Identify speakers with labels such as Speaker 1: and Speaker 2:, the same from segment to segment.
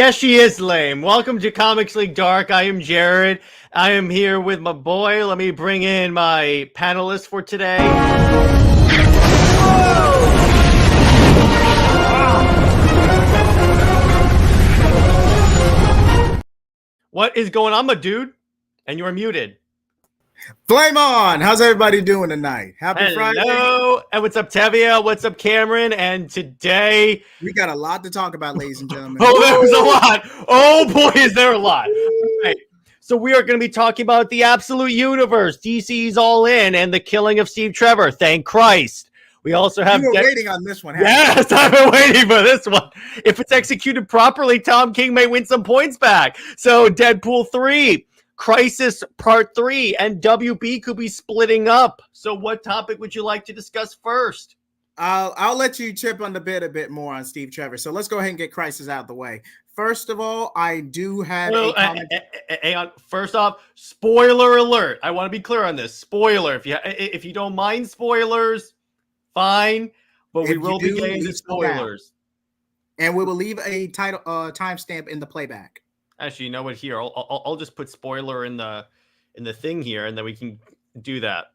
Speaker 1: Yes, she is lame. Welcome to Comics League Dark. I am Jared. I am here with my boy. Let me bring in my panelists for today. What is going on, my dude? And you are muted.
Speaker 2: Flame on! How's everybody doing tonight? Happy Friday.
Speaker 1: Hello. And what's up, Tevia? What's up, Cameron? And today...
Speaker 2: we got a lot to talk about, ladies and gentlemen.
Speaker 1: Oh, there's a lot. Oh, boy, is there a lot. All right. So we are going to be talking about the absolute universe, DC's All In, and the killing of Steve Trevor. Thank Christ. We also have...
Speaker 2: You were waiting on this one.
Speaker 1: Yes, I've been waiting for this one. If it's executed properly, Tom King may win some points back. So Deadpool 3, Crisis Part 3, and WB could be splitting up. So what topic would you like to discuss first?
Speaker 2: I'll let you chip on the bit a bit more on Steve Trevor. So let's go ahead and get Crisis out of the way. First of all, I do have a comment.
Speaker 1: Hang on. First off, spoiler alert. I want to be clear on this. Spoiler. If you don't mind spoilers, fine. But we will be getting into spoilers.
Speaker 2: And we will leave a title timestamp in the playback.
Speaker 1: Actually, you know what? Here, I'll just put spoiler in the thing here, and then we can do that.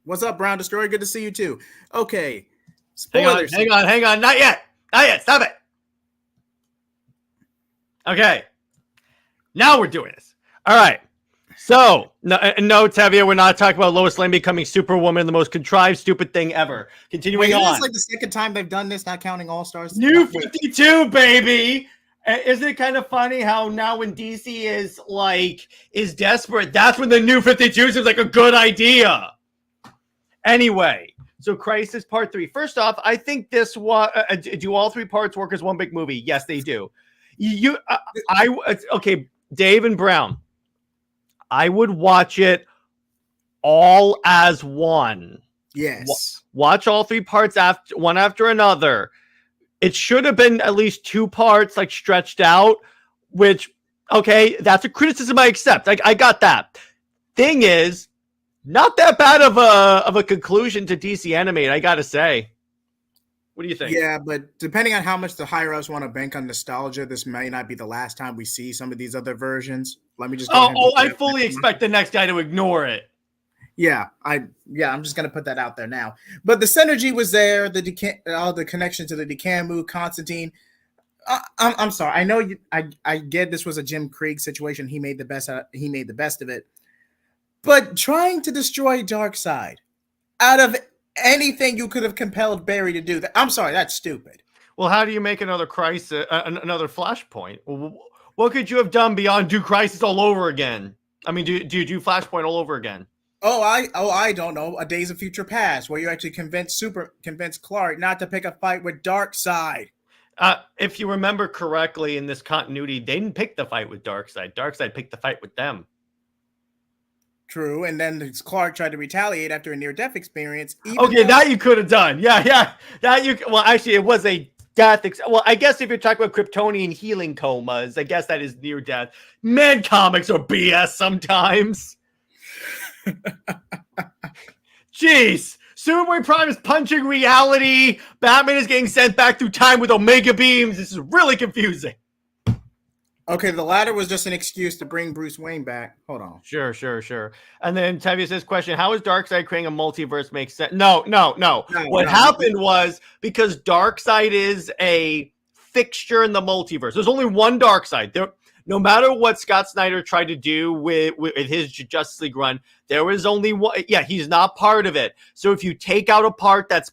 Speaker 2: What's up, Brown Destroyer? Good to see you too. Okay. Spoilers.
Speaker 1: Hang on. Not yet. Stop it. Okay. Now we're doing this. All right. So, no, Tevia, we're not talking about Lois Lane becoming Superwoman, the most contrived, stupid thing ever. Continuing on.
Speaker 2: It's like the second time they've done this, not counting All Stars.
Speaker 1: New 52, baby. Isn't it kind of funny how now when DC is desperate, that's when the New 52 seems like a good idea. Anyway, so Crisis Part 3. First off, I think this do all three parts work as one big movie? Yes, they do. Okay, Dave and Brown. I would watch it all as one.
Speaker 2: Yes.
Speaker 1: Watch all three parts one after another. It should have been at least two parts, like stretched out, which, okay, that's a criticism I accept. I got that. Thing is, not that bad of a conclusion to DC Animated, I gotta say. What do you think?
Speaker 2: Yeah, but depending on how much the higher ups want to bank on nostalgia, this may not be the last time we see some of these other versions. Let me just.
Speaker 1: I fully expect the next guy to ignore it.
Speaker 2: Yeah, I'm just gonna put that out there now. But the synergy was there. The connection to the Decamu, Constantine. I'm sorry. I know I get this was a Jim Krieg situation. He made the best of it. But trying to destroy Darkseid out of anything you could have compelled Barry to do that. I'm sorry, that's stupid.
Speaker 1: Well, how do you make another Crisis, another Flashpoint? What could you have done beyond do Crisis all over again? I mean, do Flashpoint all over again?
Speaker 2: I don't know. A Days of Future Past, where you actually convince Clark not to pick a fight with Darkseid.
Speaker 1: If you remember correctly, in this continuity, they didn't pick the fight with Darkseid. Darkseid picked the fight with them.
Speaker 2: True, and then Clark tried to retaliate after a near-death experience.
Speaker 1: That you could have done. Yeah. Well, actually, it was a death. Well, I guess if you're talking about Kryptonian healing comas, I guess that is near-death. Man, comics are BS sometimes. Jeez. Superboy Prime is punching reality. Batman is getting sent back through time with Omega beams. This is really confusing.
Speaker 2: Okay, the latter was just an excuse to bring Bruce Wayne back. Hold on.
Speaker 1: Sure. And then Tevye says, question, how is Darkseid creating a multiverse make sense? No. What happened was because Darkseid is a fixture in the multiverse. There's only one Darkseid. There, no matter what Scott Snyder tried to do with his Justice League run, there was only one. Yeah, he's not part of it. So if you take out a part that's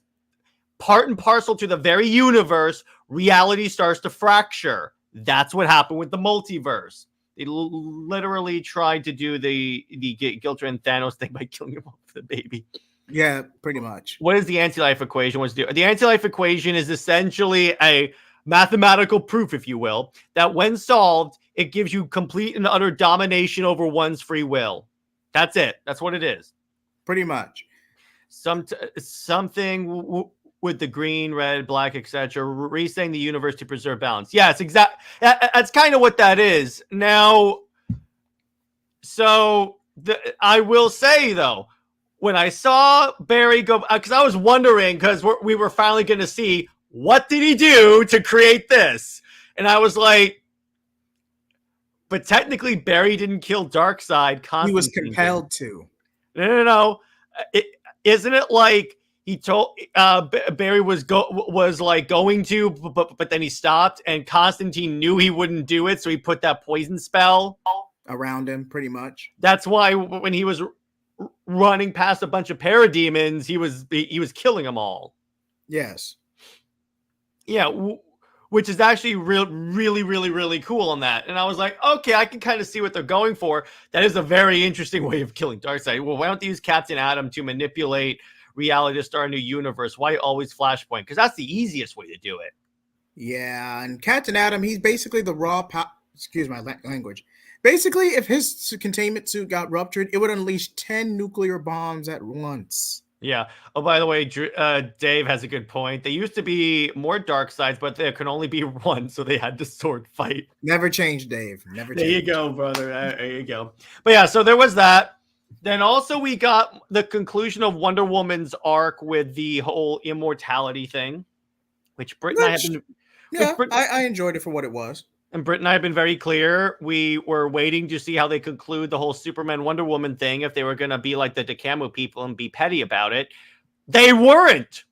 Speaker 1: part and parcel to the very universe, reality starts to fracture. That's what happened with the multiverse. They literally tried to do the Giltran and Thanos thing by killing him off the baby.
Speaker 2: Yeah, pretty much.
Speaker 1: What is the anti-life equation? The anti-life equation is essentially a mathematical proof, if you will, that when solved, it gives you complete and utter domination over one's free will. That's it. That's what it is.
Speaker 2: Pretty much.
Speaker 1: Something with the green, red, black, etc., resetting the universe to preserve balance. Yes, exactly. That's kind of what that is. Now, I will say, though, when I saw Barry go, because I was wondering, because we were finally going to see what did he do to create this, and I was like, but technically Barry didn't kill Darkseid.
Speaker 2: He was
Speaker 1: Constantine
Speaker 2: compelled to.
Speaker 1: No. Isn't it like he told Barry was going to, but then he stopped, and Constantine knew he wouldn't do it, so he put that poison spell
Speaker 2: around him, pretty much.
Speaker 1: That's why when he was running past a bunch of parademons, he was killing them all.
Speaker 2: Yes.
Speaker 1: Yeah, which is actually really cool on that. And I was like, okay, I can kind of see what they're going for. That is a very interesting way of killing Darkseid. Well, why don't they use Captain Atom to manipulate reality to start a new universe? Why always Flashpoint? Because that's the easiest way to do it.
Speaker 2: Yeah, and Captain Atom, he's basically the raw excuse my language. Basically, if his containment suit got ruptured, it would unleash 10 nuclear bombs at once.
Speaker 1: Yeah. Oh, by the way, Dave has a good point. They used to be more Darkseids, but there can only be one, so they had to sword fight.
Speaker 2: Never change, Dave. Never change.
Speaker 1: There you go, brother. There you go. But yeah, so there was that. Then also we got the conclusion of Wonder Woman's arc with the whole immortality thing, which Britt and I have been...
Speaker 2: Yeah, I enjoyed it for what it was.
Speaker 1: And Britt and I have been very clear. We were waiting to see how they conclude the whole Superman Wonder Woman thing, if they were going to be like the DeCamo people and be petty about it. They weren't.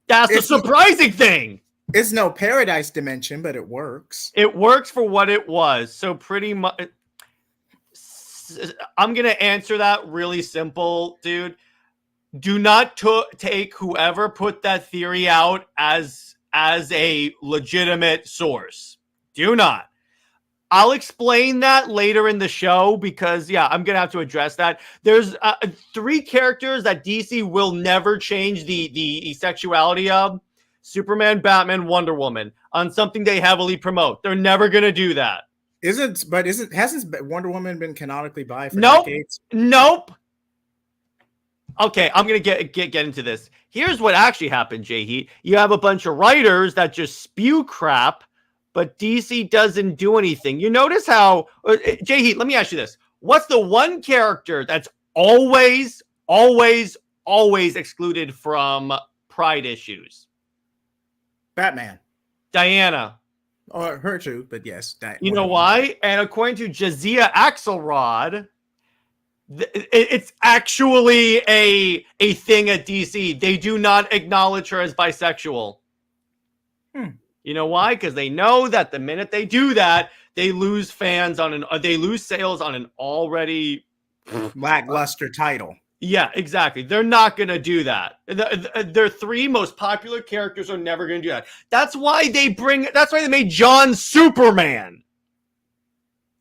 Speaker 1: That's the surprising thing.
Speaker 2: It's no paradise dimension, but it works.
Speaker 1: It works for what it was. So pretty much, I'm going to answer that really simple, dude. Do not take whoever put that theory out as a legitimate source. Do not. I'll explain that later in the show because, yeah, I'm going to have to address that. There's 3 characters that DC will never change the sexuality of. Superman, Batman, Wonder Woman on something they heavily promote. They're never going to do that.
Speaker 2: Hasn't Wonder Woman been canonically bi for
Speaker 1: decades? Nope. Okay, I'm going to get into this. Here's what actually happened, JJheat. You have a bunch of writers that just spew crap, but DC doesn't do anything. You notice how... JJheat, let me ask you this. What's the one character that's always excluded from Pride issues?
Speaker 2: Batman.
Speaker 1: Diana.
Speaker 2: Or her too, but yes.
Speaker 1: You know why? And according to Jazia Axelrod, it's actually a thing at DC. They do not acknowledge her as bisexual. You know why? Because they know that the minute they do that, they lose sales on an already
Speaker 2: lackluster title.
Speaker 1: Yeah, exactly. They're not going to do that. Their 3 most popular characters are never going to do that. That's why they made John Superman.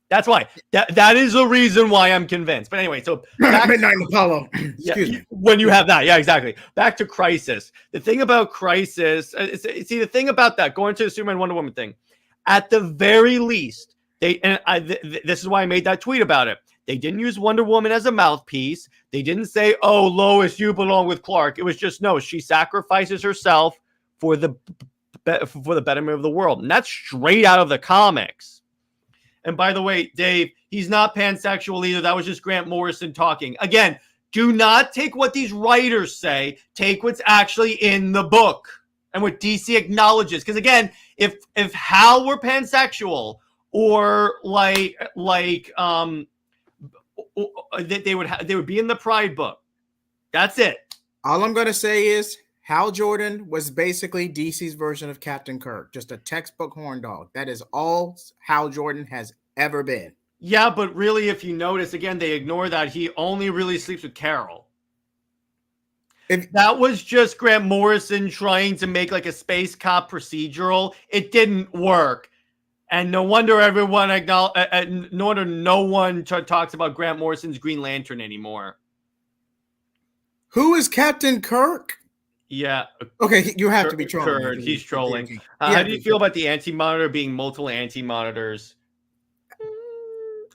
Speaker 1: That's why. That is the reason why I'm convinced. But anyway, so
Speaker 2: Midnight Apollo. Excuse me.
Speaker 1: When you have that, yeah, exactly. Back to Crisis. The thing about Crisis, the thing about that, going to the Superman Wonder Woman thing, at the very least, this is why I made that tweet about it. They didn't use Wonder Woman as a mouthpiece. They didn't say, "Oh, Lois, you belong with Clark." It was just, no, she sacrifices herself for the betterment of the world, and that's straight out of the comics. And by the way, Dave, he's not pansexual either. That was just Grant Morrison talking. Again, do not take what these writers say. Take what's actually in the book and what DC acknowledges. Because again, if Hal were pansexual or they would be in the Pride book. That's it.
Speaker 2: All I'm going to say is Hal Jordan was basically DC's version of Captain Kirk, just a textbook horn dog. That is all Hal Jordan has ever been.
Speaker 1: Yeah, but really, if you notice, again, they ignore that. He only really sleeps with Carol. That was just Grant Morrison trying to make like a space cop procedural. It didn't work. And no wonder everyone no one talks about Grant Morrison's Green Lantern anymore.
Speaker 2: Who is Captain Kirk?
Speaker 1: Yeah.
Speaker 2: Okay, you have to be trolling.
Speaker 1: He's trolling. How do you feel about the anti-monitor being multiple anti-monitors?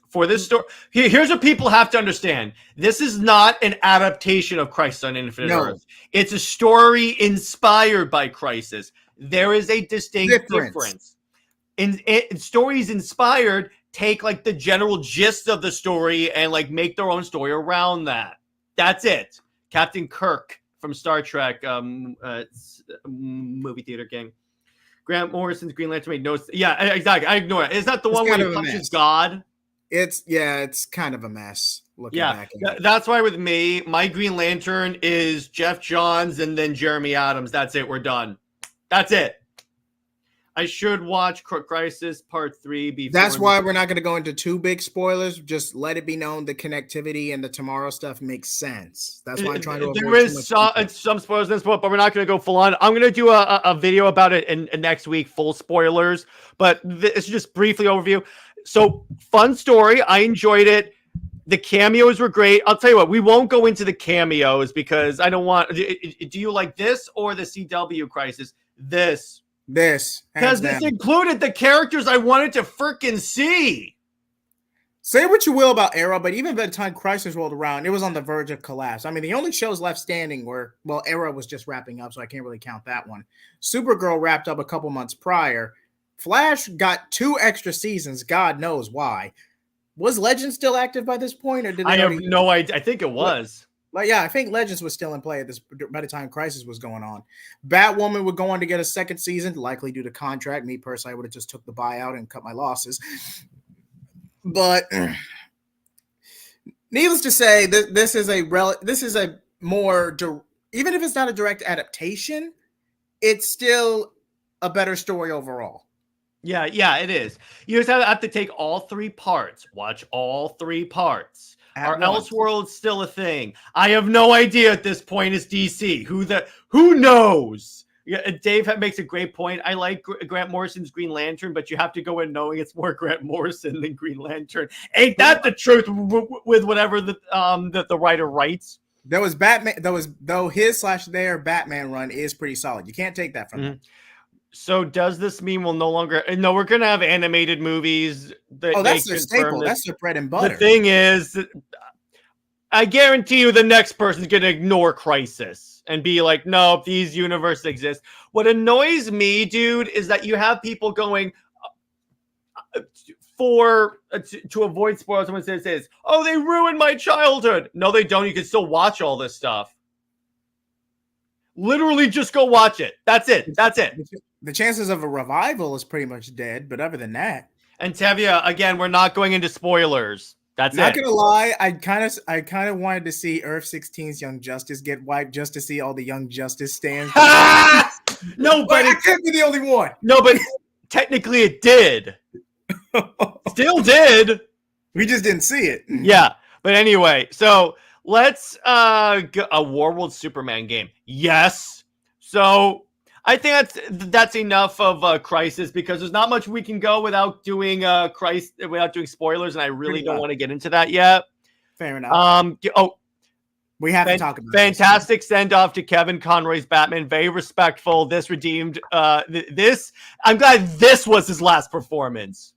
Speaker 1: For this story, here's what people have to understand. This is not an adaptation of Crisis on Infinite Earth. It's a story inspired by Crisis. There is a distinct difference. In stories inspired, take like the general gist of the story and like make their own story around that. That's it. Captain Kirk from Star Trek movie theater gang. Grant Morrison's Green Lantern made no. Yeah, exactly. I ignore it. Is that the
Speaker 2: It's
Speaker 1: one where
Speaker 2: kind
Speaker 1: he
Speaker 2: of a
Speaker 1: punches
Speaker 2: mess.
Speaker 1: God?
Speaker 2: It's kind of a mess looking back at it.
Speaker 1: That's why with me, my Green Lantern is Jeff Johns and then Jeremy Adams. That's it. We're done. That's it. I should watch Crisis Part 3 before.
Speaker 2: That's why we're not going to go into too big spoilers. Just let it be known the connectivity and the Tomorrow stuff makes sense. That's why I'm trying to avoid
Speaker 1: there is some spoilers in this book, but we're not going to go full on. I'm going to do a video about it in next week, full spoilers. But this is just briefly overview. So fun story. I enjoyed it. The cameos were great. I'll tell you what, we won't go into the cameos because I don't want. Do you like this or the CW Crisis? This. Because this included the characters I wanted to freaking see.
Speaker 2: Say what you will about Arrow, but even by the time Crisis rolled around, it was on the verge of collapse. I mean, the only shows left standing were, well, Arrow was just wrapping up, so I can't really count that one. Supergirl wrapped up a couple months prior. Flash got 2 extra seasons. God knows why. Was Legends still active by this point, or did
Speaker 1: I have no idea? I think it was.
Speaker 2: But yeah, I think Legends was still in play at this by the time Crisis was going on. Batwoman would go on to get a second season, likely due to contract. Me personally, I would have just took the buyout and cut my losses. But needless to say, this is a more even if it's not a direct adaptation, it's still a better story overall.
Speaker 1: Yeah, it is. You just have to take all 3 parts, watch all 3 parts. Are Elseworlds still a thing? I have no idea at this point. It's DC. Who knows? Yeah, Dave makes a great point. I like Grant Morrison's Green Lantern, but you have to go in knowing it's more Grant Morrison than Green Lantern. Ain't that the truth with whatever the writer writes?
Speaker 2: There was Batman. Though his/their Batman run is pretty solid. You can't take that from him.
Speaker 1: So does this mean we'll no longer? No, we're going to have animated movies.
Speaker 2: That's their staple. That's their bread and butter.
Speaker 1: The thing is, I guarantee you the next person's going to ignore Crisis and be like, no, these universes exist. What annoys me, dude, is that you have people going to avoid spoilers. Someone says, oh, they ruined my childhood. No, they don't. You can still watch all this stuff. Literally just go watch it. That's it.
Speaker 2: The chances of a revival is pretty much dead, but other than that.
Speaker 1: And Tevya, again, we're not going into spoilers. That's
Speaker 2: not gonna lie, I kind of wanted to see Earth 16's Young Justice get wiped just to see all the Young Justice stands.
Speaker 1: No, but
Speaker 2: it can't be the only one.
Speaker 1: No, but technically it did. Still did.
Speaker 2: We just didn't see it.
Speaker 1: Yeah, but anyway, so let's get a Warworld Superman game. Yes. So I think that's enough of Crisis because there's not much we can go without doing without doing spoilers, and I really don't want to get into that yet.
Speaker 2: Fair enough. We have to talk about
Speaker 1: fantastic send off to Kevin Conroy's Batman. Very respectful. This redeemed this. I'm glad this was his last performance,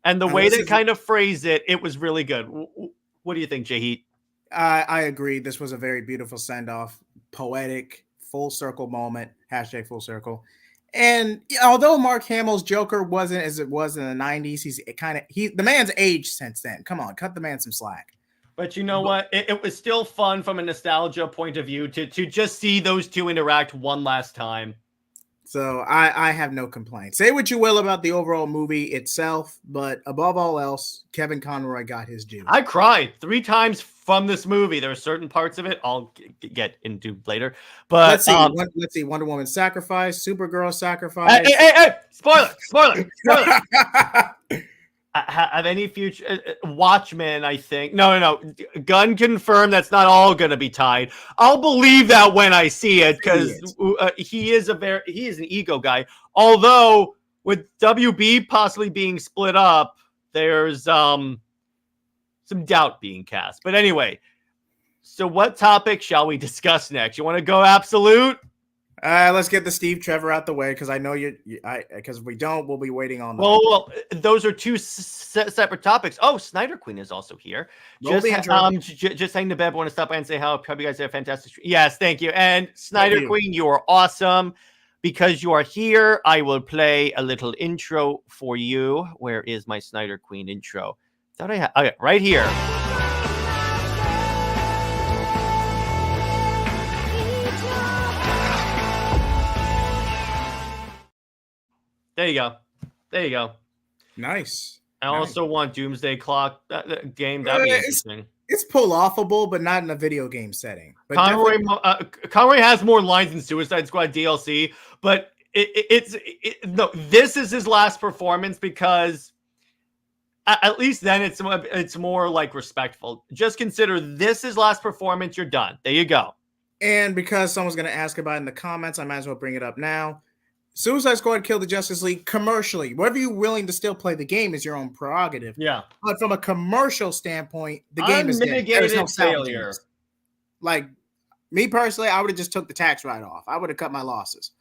Speaker 1: and the way they kind of phrased it, it was really good. What do you think, JJheat?
Speaker 2: I agree. This was a very beautiful send off, poetic. Full circle moment, # full circle. And although Mark Hamill's Joker wasn't as it was in the 90s, the man's aged since then. Come on, cut the man some slack.
Speaker 1: But you know what? It was still fun from a nostalgia point of view to just see those two interact one last time.
Speaker 2: So I have no complaints. Say what you will about the overall movie itself, but above all else, Kevin Conroy got his due.
Speaker 1: I cried 3 times from this movie. There are certain parts of it I'll get into later. But
Speaker 2: let's see. Wonder Woman sacrifice, Supergirl sacrifice.
Speaker 1: Hey! Spoiler! Have any future Watchmen? I think no. Gunn confirmed that's not all going to be tied. I'll believe that when I see it because he is an ego guy. Although with WB possibly being split up, there's some doubt being cast. But anyway, so what topic shall we discuss next? You want to go absolute?
Speaker 2: Let's get the Steve Trevor out the way because I know because if we don't, we'll be waiting on that.
Speaker 1: Well, those are 2 separate topics. Oh, Snyder Queen is also here. Just saying to Bev, I want to stop by and say how you guys have fantastic. Yes, thank you. And Snyder Queen, you are awesome. Because you are here, I will play a little intro for you. Where is my Snyder Queen intro? Thought I had okay, right here. There you go. There you go.
Speaker 2: Nice.
Speaker 1: I
Speaker 2: Nice.
Speaker 1: also want Doomsday Clock that game. That'd be interesting.
Speaker 2: It's pull-offable, but not in a video game setting. But
Speaker 1: Conroy has more lines than Suicide Squad DLC, but no. This is his last performance because at least then it's more like respectful. Just consider this his last performance. You're done. There you go.
Speaker 2: And because someone's going to ask about it in the comments, I might as well bring it up now. Suicide Squad killed the Justice League commercially. Whether you're willing to still play the game is your own prerogative.
Speaker 1: Yeah.
Speaker 2: But from a commercial standpoint, the game is
Speaker 1: unmitigated no failure.
Speaker 2: Like, me personally, I would have just took the tax write-off. I would have cut my losses.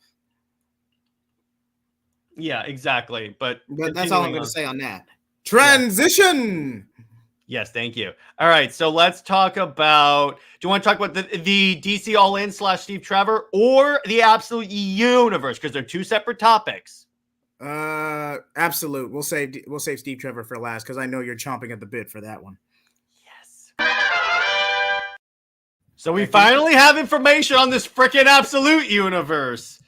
Speaker 1: Yeah, exactly. But
Speaker 2: that's all I'm going to say on that. Transition!
Speaker 1: Yeah. Yes, thank you. All right, so let's talk about, do you want to talk about the DC All-In / Steve Trevor or the Absolute Universe? Because they're two separate topics.
Speaker 2: Absolute. We'll save Steve Trevor for last because I know you're chomping at the bit for that one.
Speaker 1: Yes. So we finally have information on this freaking Absolute Universe.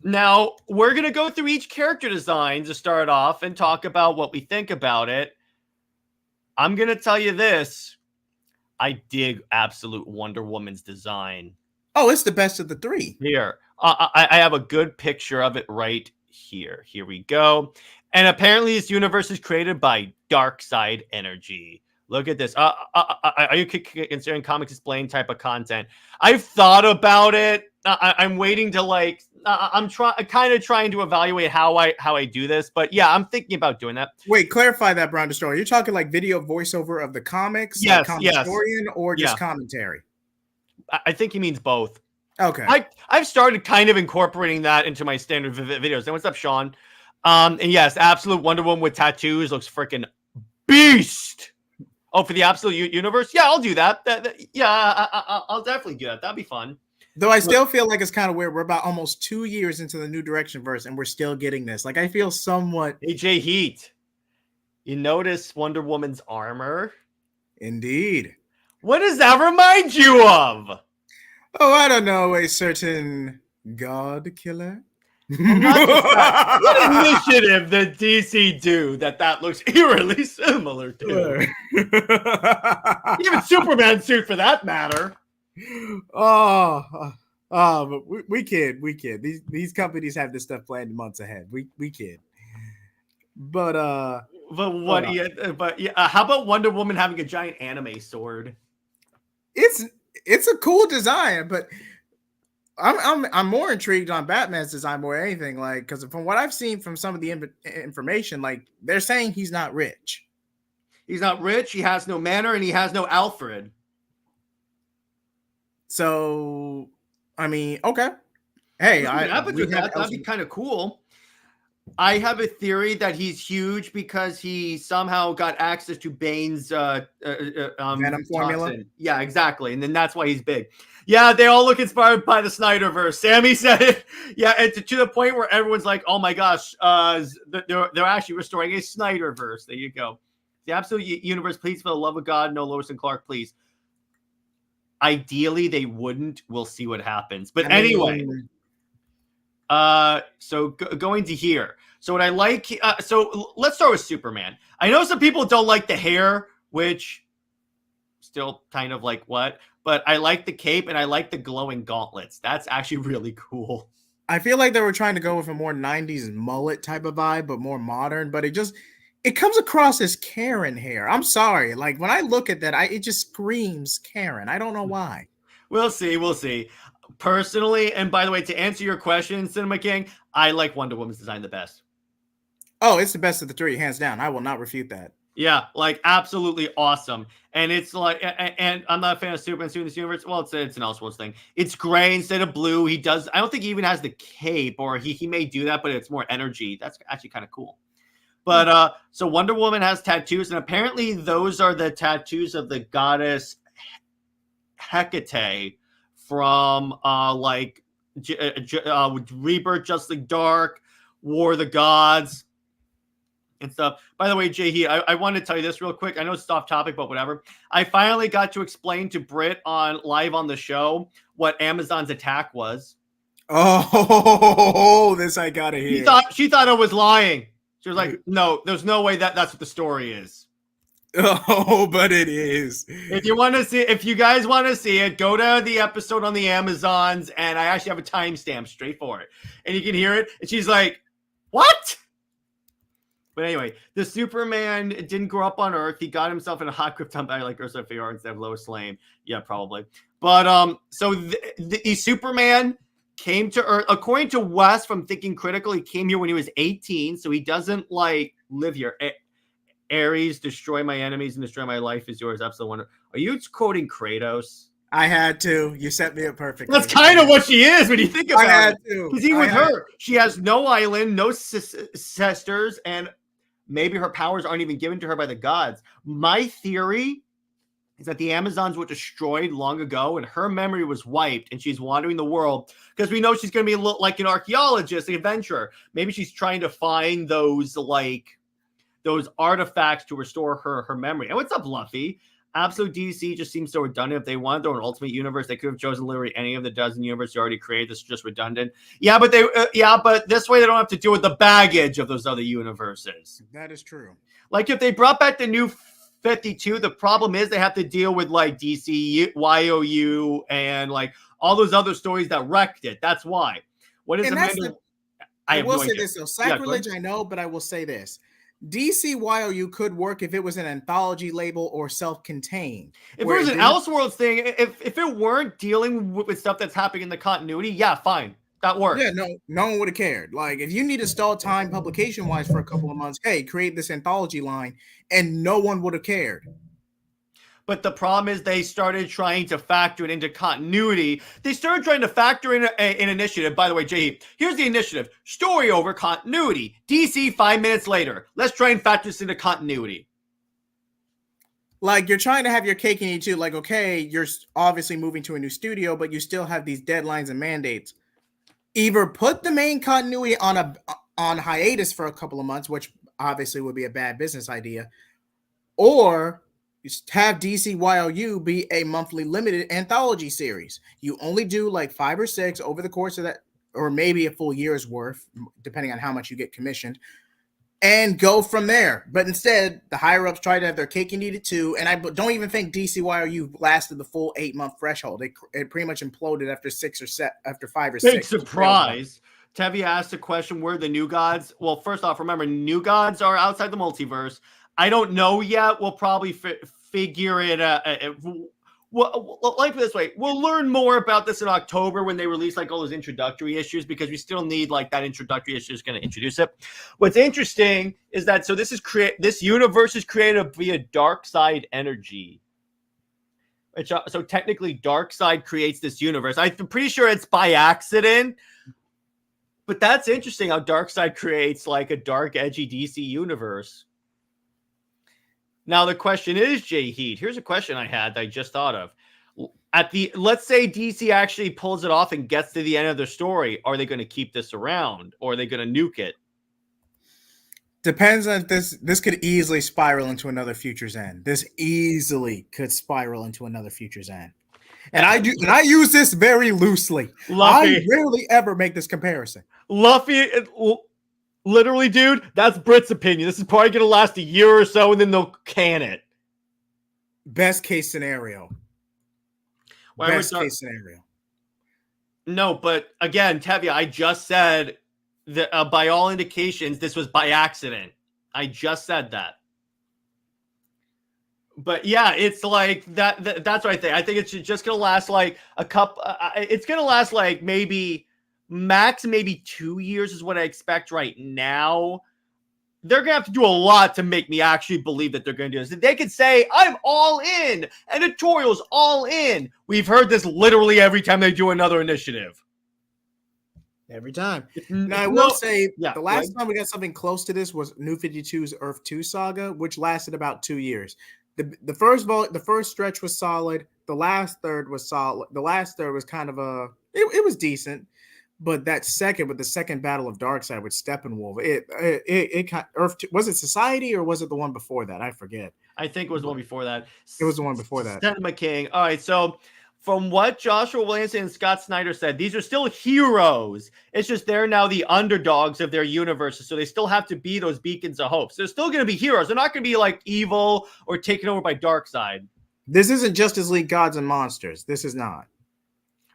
Speaker 1: Now, we're going to go through each character design to start off and talk about what we think about it. I'm going to tell you this. I dig Absolute Wonder Woman's design.
Speaker 2: Oh, it's the best of the three.
Speaker 1: Here. I have a good picture of it right here. Here we go. And apparently this universe is created by Darkseid Energy. Look at this. Are you considering Comics Explained type of content? I've thought about it. I'm waiting to I'm kind of trying to evaluate how I do this, but yeah, I'm thinking about doing that.
Speaker 2: Wait, clarify that, Brown Destroyer. You're talking like video voiceover of the comics,
Speaker 1: yes,
Speaker 2: like historian, or just commentary?
Speaker 1: I think he means both.
Speaker 2: Okay.
Speaker 1: I've started kind of incorporating that into my standard videos. And what's up, Sean? And yes, Absolute Wonder Woman with tattoos looks freaking beast. Oh, for the Absolute Universe? Yeah, I'll do that. I'll definitely do that. That'd be fun.
Speaker 2: Though I still feel like it's kind of weird. We're about almost 2 years into the New Direction verse, and we're still getting this. Like, I feel somewhat...
Speaker 1: JJheat, you notice Wonder Woman's armor?
Speaker 2: Indeed.
Speaker 1: What does that remind you of?
Speaker 2: Oh, I don't know. A certain God Killer?
Speaker 1: What initiative did DC do that looks eerily similar to? Even Superman suit, for that matter.
Speaker 2: But we kid. These companies have this stuff planned months ahead. We kid. But
Speaker 1: what? How about Wonder Woman having a giant anime sword?
Speaker 2: It's a cool design, but I'm more intrigued on Batman's design more than anything. Like, because from what I've seen from some of the information, like they're saying he's not rich.
Speaker 1: He's not rich. He has no manner, and he has no Alfred.
Speaker 2: So, I mean, okay. Hey,
Speaker 1: that'd be kind of cool. I have a theory that he's huge because he somehow got access to Bane's
Speaker 2: Venom formula.
Speaker 1: Yeah, exactly. And then that's why he's big. Yeah, they all look inspired by the Snyderverse. Sammy said it. Yeah, it's to the point where everyone's like, oh my gosh, they're actually restoring a Snyderverse. There you go. The Absolute Universe, please, for the love of God, no Lois and Clark, please. Ideally, they wouldn't. We'll see what happens. But anyway, so going to here. So what I like, so let's start with Superman. I know some people don't like the hair, which still kind of like what, but I like the cape and I like the glowing gauntlets. That's actually really cool.
Speaker 2: I feel like they were trying to go with a more 90s mullet type of vibe, but more modern, but it comes across as Karen hair. I'm sorry. Like when I look at that, it just screams Karen. I don't know why.
Speaker 1: We'll see. Personally, and by the way, to answer your question, Cinema King, I like Wonder Woman's design the best.
Speaker 2: Oh, it's the best of the three, hands down. I will not refute that.
Speaker 1: Yeah, like absolutely awesome. And it's like, and I'm not a fan of Superman suit in this universe. Well, it's an Elseworlds thing. It's gray instead of blue. I don't think he even has the cape, or he may do that, but it's more energy. That's actually kind of cool. But so Wonder Woman has tattoos, and apparently those are the tattoos of the goddess Hecate from Rebirth, Justly Dark, War of the Gods, and stuff. By the way, JJheat, I want to tell you this real quick. I know it's off topic, but whatever. I finally got to explain to Britt live on the show what Amazon's attack was.
Speaker 2: Oh, this I gotta hear.
Speaker 1: She thought I was lying. She was like, "No, there's no way that's what the story is."
Speaker 2: Oh, but it is.
Speaker 1: If you guys want to see it, go to the episode on the Amazons, and I actually have a timestamp straight for it, and you can hear it. And she's like, "What?" But anyway, the Superman didn't grow up on Earth. He got himself in a hot Krypton body like Ursula Fior instead of Lois Lane. Yeah, probably. But so the Superman came to Earth, according to Wes from Thinking Critical. He came here when he was 18, so he doesn't like live here. Ares, destroy my enemies and destroy my life is yours. Absolutely wonderful. Are you quoting Kratos?
Speaker 2: I had to. You set me up perfectly.
Speaker 1: That's kind of what she is when you think about it. I
Speaker 2: had to.
Speaker 1: Because even with her, she has no island, no sisters, and maybe her powers aren't even given to her by the gods. My theory is that the Amazons were destroyed long ago and her memory was wiped and she's wandering the world because we know she's going to be like an archaeologist, an adventurer. Maybe she's trying to find those artifacts to restore her memory. And what's up, Luffy? Absolute DC just seems so redundant. If they wanted their own ultimate universe, they could have chosen literally any of the dozen universes already created. This is just redundant. Yeah, but but this way they don't have to deal with the baggage of those other universes.
Speaker 2: That is true.
Speaker 1: Like if they brought back the New 52, the problem is they have to deal with like DC, YOU, and like all those other stories that wrecked it. That's why. What is Amanda?
Speaker 2: I will say this though, sacrilege. I know, but I will say this. DCYOU could work if it was an anthology label or self-contained.
Speaker 1: If it was an Elseworlds thing, if it weren't dealing with stuff that's happening in the continuity, yeah, fine. That works.
Speaker 2: Yeah, no one would have cared. Like, if you need to stall time publication-wise for a couple of months, hey, create this anthology line, and no one would have cared.
Speaker 1: But the problem is they started trying to factor it into continuity. They started trying to factor in an initiative. By the way, JJheat, here's the initiative. Story over continuity. DC 5 minutes later. Let's try and factor this into continuity.
Speaker 2: Like, you're trying to have your cake and eat too. Like, okay, you're obviously moving to a new studio, but you still have these deadlines and mandates. Either put the main continuity on hiatus for a couple of months, which obviously would be a bad business idea, or have DCYOU be a monthly limited anthology series. You only do like 5 or 6 over the course of that, or maybe a full year's worth, depending on how much you get commissioned, and go from there. But instead, the higher-ups try to have their cake and eat it too, and I don't even think DCYOU lasted the full 8-month threshold. It pretty much imploded after 5 or 6.
Speaker 1: Big surprise. Tevye asked a question, where the new gods? Well, first off, remember, new gods are outside the multiverse. I don't know yet. We'll probably figure it out. Well, like this way, we'll learn more about this in October when they release like all those introductory issues, because we still need like that introductory issue is going to introduce it. What's interesting is that this universe is created via dark side energy. So technically, dark side creates this universe. I'm pretty sure it's by accident. But that's interesting how Darkseid creates like a dark, edgy DC universe. Now the question is, JJheat, here's a question I had that I just thought of. Let's say DC actually pulls it off and gets to the end of their story. Are they going to keep this around, or are they going to nuke it?
Speaker 2: Depends on this. This could easily spiral into another Future's End. This easily could spiral into another Future's End. And I use this very loosely.
Speaker 1: Luffy.
Speaker 2: I rarely ever make this comparison.
Speaker 1: Luffy, literally, dude, that's Brit's opinion. This is probably going to last a year or so, and then they'll can it.
Speaker 2: Best case scenario. Best case scenario.
Speaker 1: No, but again, Tevye, I just said that by all indications, this was by accident. I just said that. But yeah, it's like that. That's what I think. I think it's just going to last like a couple. It's going to last like max 2 years is what I expect right now. They're going to have to do a lot to make me actually believe that they're going to do this. If they could say, I'm all in, editorial's all in. We've heard this literally every time they do another initiative.
Speaker 2: Every time. Now, I will say, the last time we got something close to this was New 52's Earth 2 saga, which lasted about 2 years. The first stretch was solid. The last third was solid. The last third was kind of it was decent. But that with the second battle of Darkseid with Steppenwolf, Earth 2, was it Society or was it the one before that? I forget.
Speaker 1: I think it was the one before that.
Speaker 2: It was the one before that.
Speaker 1: Cinema King. All right, so From what Joshua Williamson and Scott Snyder said, these are still heroes. It's just they're now the underdogs of their universes, so they still have to be those beacons of hope. So they're still going to be heroes. They're not going to be like evil or taken over by Darkseid.
Speaker 2: This isn't Justice League Gods and Monsters. This is not.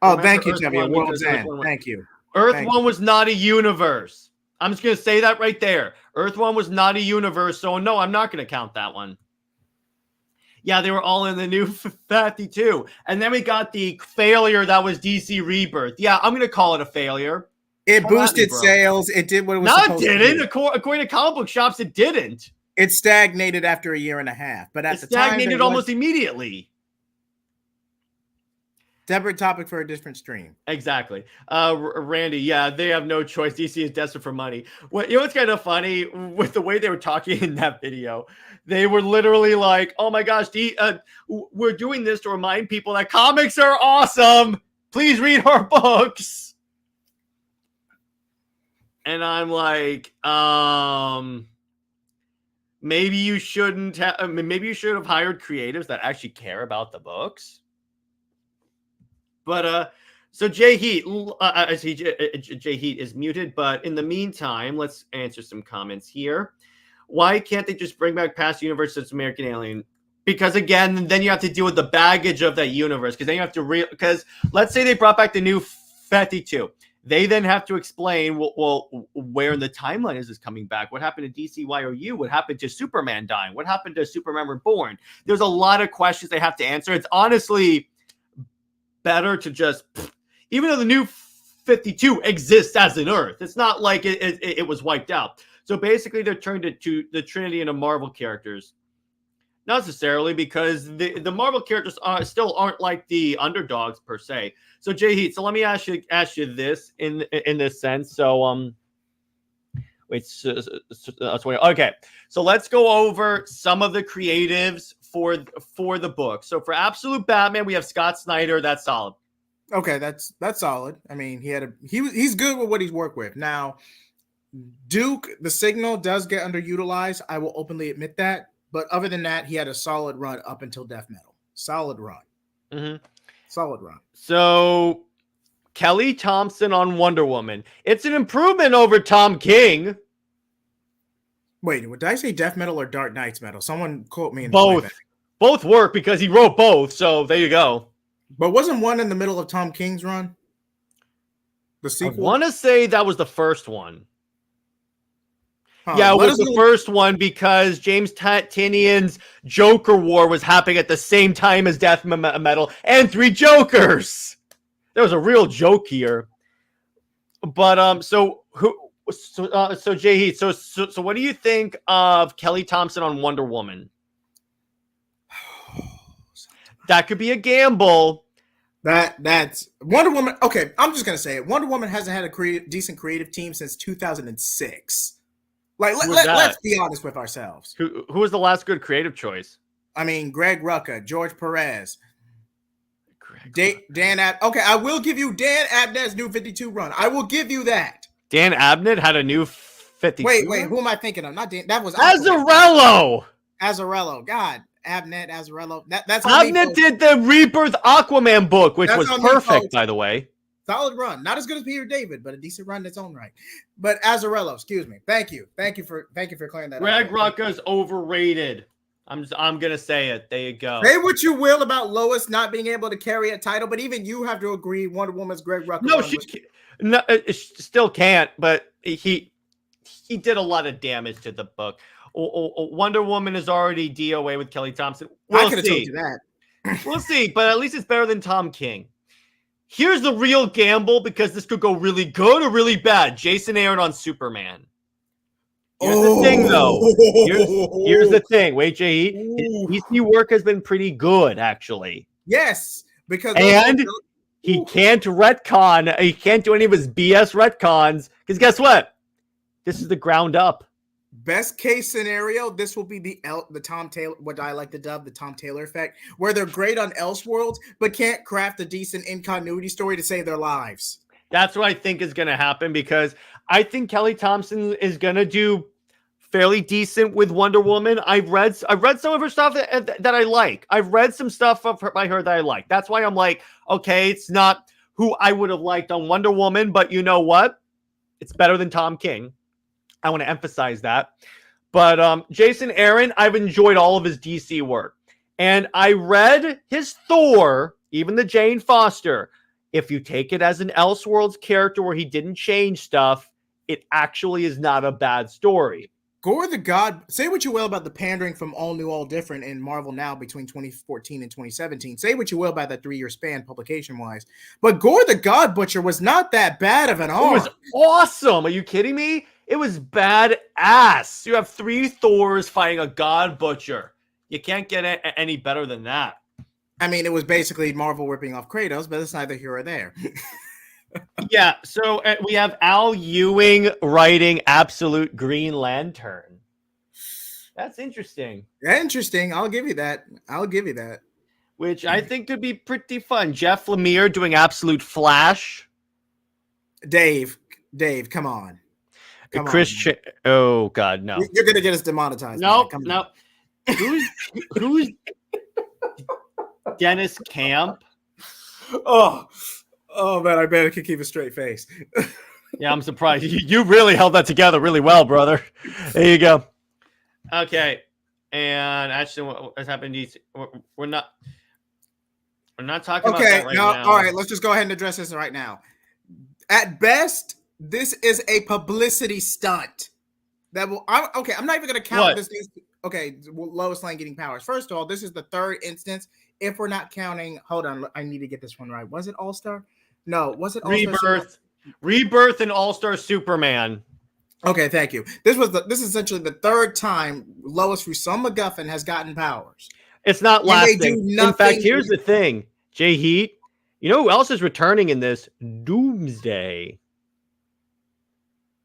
Speaker 2: Oh,
Speaker 1: Remember
Speaker 2: thank you,
Speaker 1: Earth
Speaker 2: Chevy.
Speaker 1: One,
Speaker 2: World's
Speaker 1: because
Speaker 2: End. Thank you.
Speaker 1: Earth
Speaker 2: Thank
Speaker 1: 1 was not a universe. I'm just going to say that right there. Earth 1 was not a universe, so no, I'm not going to count that one. Yeah, they were all in the new 52. And then we got the failure that was DC Rebirth. Yeah, I'm going to call it a failure.
Speaker 2: It boosted sales. It did what it was supposed to do. No, it
Speaker 1: didn't. According to comic book shops, it didn't.
Speaker 2: It stagnated after a year and a half. But at the time, it
Speaker 1: stagnated almost immediately.
Speaker 2: Separate topic for a different stream.
Speaker 1: Exactly. Randy, yeah, they have no choice. DC is desperate for money. You know what's kind of funny? With the way they were talking in that video, they were literally like, oh my gosh, we're doing this to remind people that comics are awesome. Please read our books. And I'm like, maybe you shouldn't have, maybe you should have hired creatives that actually care about the books. But so JJheat, I see JJheat is muted. But in the meantime, let's answer some comments here. Why can't they just bring back past universes American Alien? Because again, then you have to deal with the baggage of that universe. Because then you have to because let's say they brought back the new 52. They then have to explain, well, where in the timeline is this coming back? What happened to DCYOU? What happened to Superman dying? What happened to Superman Reborn? There's a lot of questions they have to answer. It's honestly better to just, even though the new 52 exists as an Earth, it's not like it was wiped out. So basically, they're turned into the Trinity into Marvel characters. Not necessarily, because the Marvel characters still aren't like the underdogs per se. So JJheat, so let me ask you this in this sense. So okay. So let's go over some of the creatives for the book. So for Absolute Batman, we have Scott Snyder. That's solid.
Speaker 2: Okay, that's solid. I mean, he's good with what he's worked with. Now, Duke, the Signal does get underutilized. I will openly admit that. But other than that, he had a solid run up until Death Metal. Solid run. Mm-hmm. Solid run.
Speaker 1: So Kelly Thompson on Wonder Woman. It's an improvement over Tom King.
Speaker 2: Wait, did I say Death Metal or Dark Knight's Metal? Someone quote me in
Speaker 1: both. Both work because he wrote both. So there you go.
Speaker 2: But wasn't one in the middle of Tom King's run? The sequel?
Speaker 1: I want to say that was the first one. Yeah, it was the first one because James Tinian's Joker War was happening at the same time as Death Metal and Three Jokers. There was a real joke here. But so JJheat, so what do you think of Kelly Thompson on Wonder Woman? That could be a gamble.
Speaker 2: That's Wonder Woman. Okay, I'm just gonna say it. Wonder Woman hasn't had a decent creative team since 2006. Like, let's be honest with ourselves.
Speaker 1: Who was the last good creative choice?
Speaker 2: I mean, Greg Rucka, George Perez, Dan Okay, I will give you Dan Abnett's new 52 run. I will give you that.
Speaker 1: Dan Abnett had a new 52.
Speaker 2: Wait, who am I thinking of? Not Dan. That was
Speaker 1: Azzarello.
Speaker 2: God, Abnett, Azzarello. That's
Speaker 1: Abnett did the Rebirth Aquaman book, which was perfect, by the way.
Speaker 2: Solid run, not as good as Peter David, but a decent run in its own right. But Azzarello, excuse me. Thank you for clearing that.
Speaker 1: Greg Rucka's overrated. I'm gonna say it. There you go.
Speaker 2: Say what you will about Lois not being able to carry a title, but even you have to agree Wonder Woman's Greg Rucka.
Speaker 1: No, she still can't. But he did a lot of damage to the book. Wonder Woman is already DOA with Kelly Thompson.
Speaker 2: I could have told you that.
Speaker 1: We'll see, but at least it's better than Tom King. Here's the real gamble, because this could go really good or really bad. Jason Aaron on Superman. Here's the thing, though. Here's the thing. Wait, JJheat. His DC work has been pretty good, actually.
Speaker 2: Yes, because
Speaker 1: he can't retcon. He can't do any of his BS retcons, because guess what? This is the ground up.
Speaker 2: Best case scenario, this will be the Tom Taylor, what I like to dub the Tom Taylor effect, where they're great on Elseworlds, but can't craft a decent in-continuity story to save their lives.
Speaker 1: That's what I think is going to happen, because I think Kelly Thompson is going to do fairly decent with Wonder Woman. I've read some of her stuff that I like. I've read some stuff by her that I like. That's why I'm like, okay, it's not who I would have liked on Wonder Woman, but you know what? It's better than Tom King. I want to emphasize that. But Jason Aaron, I've enjoyed all of his DC work. And I read his Thor, even the Jane Foster. If you take it as an Elseworlds character where he didn't change stuff, it actually is not a bad story.
Speaker 2: Gore the God, say what you will about the pandering from All New, All Different in Marvel Now between 2014 and 2017. Say what you will about that 3-year span publication-wise. But Gore the God Butcher was not that bad of an arc.
Speaker 1: It was awesome. Are you kidding me? It was badass. You have 3 Thors fighting a God Butcher. You can't get any better than that.
Speaker 2: I mean, it was basically Marvel ripping off Kratos, but it's neither here or there.
Speaker 1: Yeah, so we have Al Ewing writing Absolute Green Lantern. That's interesting.
Speaker 2: Interesting. I'll give you that.
Speaker 1: Which I think could be pretty fun. Jeff Lemire doing Absolute Flash.
Speaker 2: Dave, come on.
Speaker 1: Oh, God, no.
Speaker 2: You're going to get us demonetized.
Speaker 1: No. Who's Dennis Camp?
Speaker 2: Oh man, I bet I could keep a straight face.
Speaker 1: Yeah, I'm surprised. You really held that together really well, brother. There you go. Okay. And actually, what's happened? We're not talking about that right now.
Speaker 2: All right, let's just go ahead and address this right now. At best, this is a publicity stunt. I'm not even going to count this. Okay, Lois Lane getting powers. First of all, this is the 3rd instance. If we're not counting, hold on, I need to get this one right. Was it All-Star? No, was it All-Star?
Speaker 1: Rebirth and All-Star Superman.
Speaker 2: Okay, thank you. This is essentially the 3rd time Lois through some MacGuffin has gotten powers.
Speaker 1: It's not lasting. In fact, here's the thing. JJheat, you know who else is returning in this? Doomsday.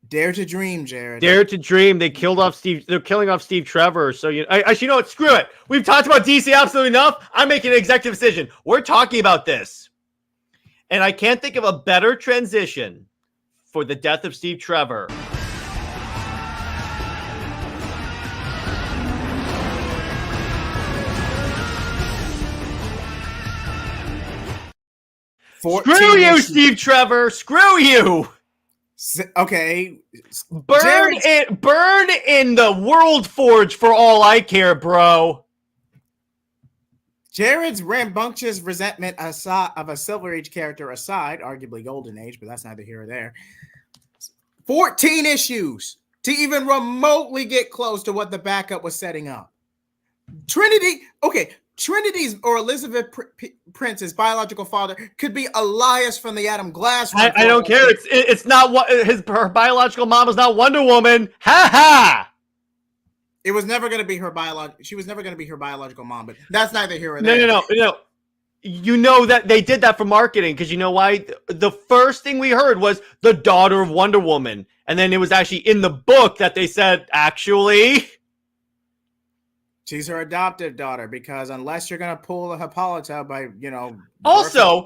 Speaker 2: Dare to dream, Jared.
Speaker 1: Dare to dream. They're killing off Steve Trevor. So you know what? Screw it. We've talked about DC absolutely enough. I'm making an executive decision. We're talking about this. And I can't think of a better transition for the death of Steve Trevor. Screw you, Steve Trevor. Screw you.
Speaker 2: Okay.
Speaker 1: Burn in the World Forge for all I care, bro.
Speaker 2: Jared's rambunctious resentment of a Silver Age character aside, arguably Golden Age, but that's neither here or there. 14 issues to even remotely get close to what the backup was setting up. Trinity's or Elizabeth Prince's biological father could be Elias from the Atom Glass.
Speaker 1: I don't care. It's not what her biological mom is not Wonder Woman. Ha ha.
Speaker 2: It was never going to be her biological. She was never going to be her biological mom, but that's neither here or there.
Speaker 1: No. You know that they did that for marketing because you know why? The first thing we heard was the daughter of Wonder Woman, and then it was actually in the book that they said actually
Speaker 2: she's her adoptive daughter, because unless you're going to pull a Hippolyta by,
Speaker 1: Also,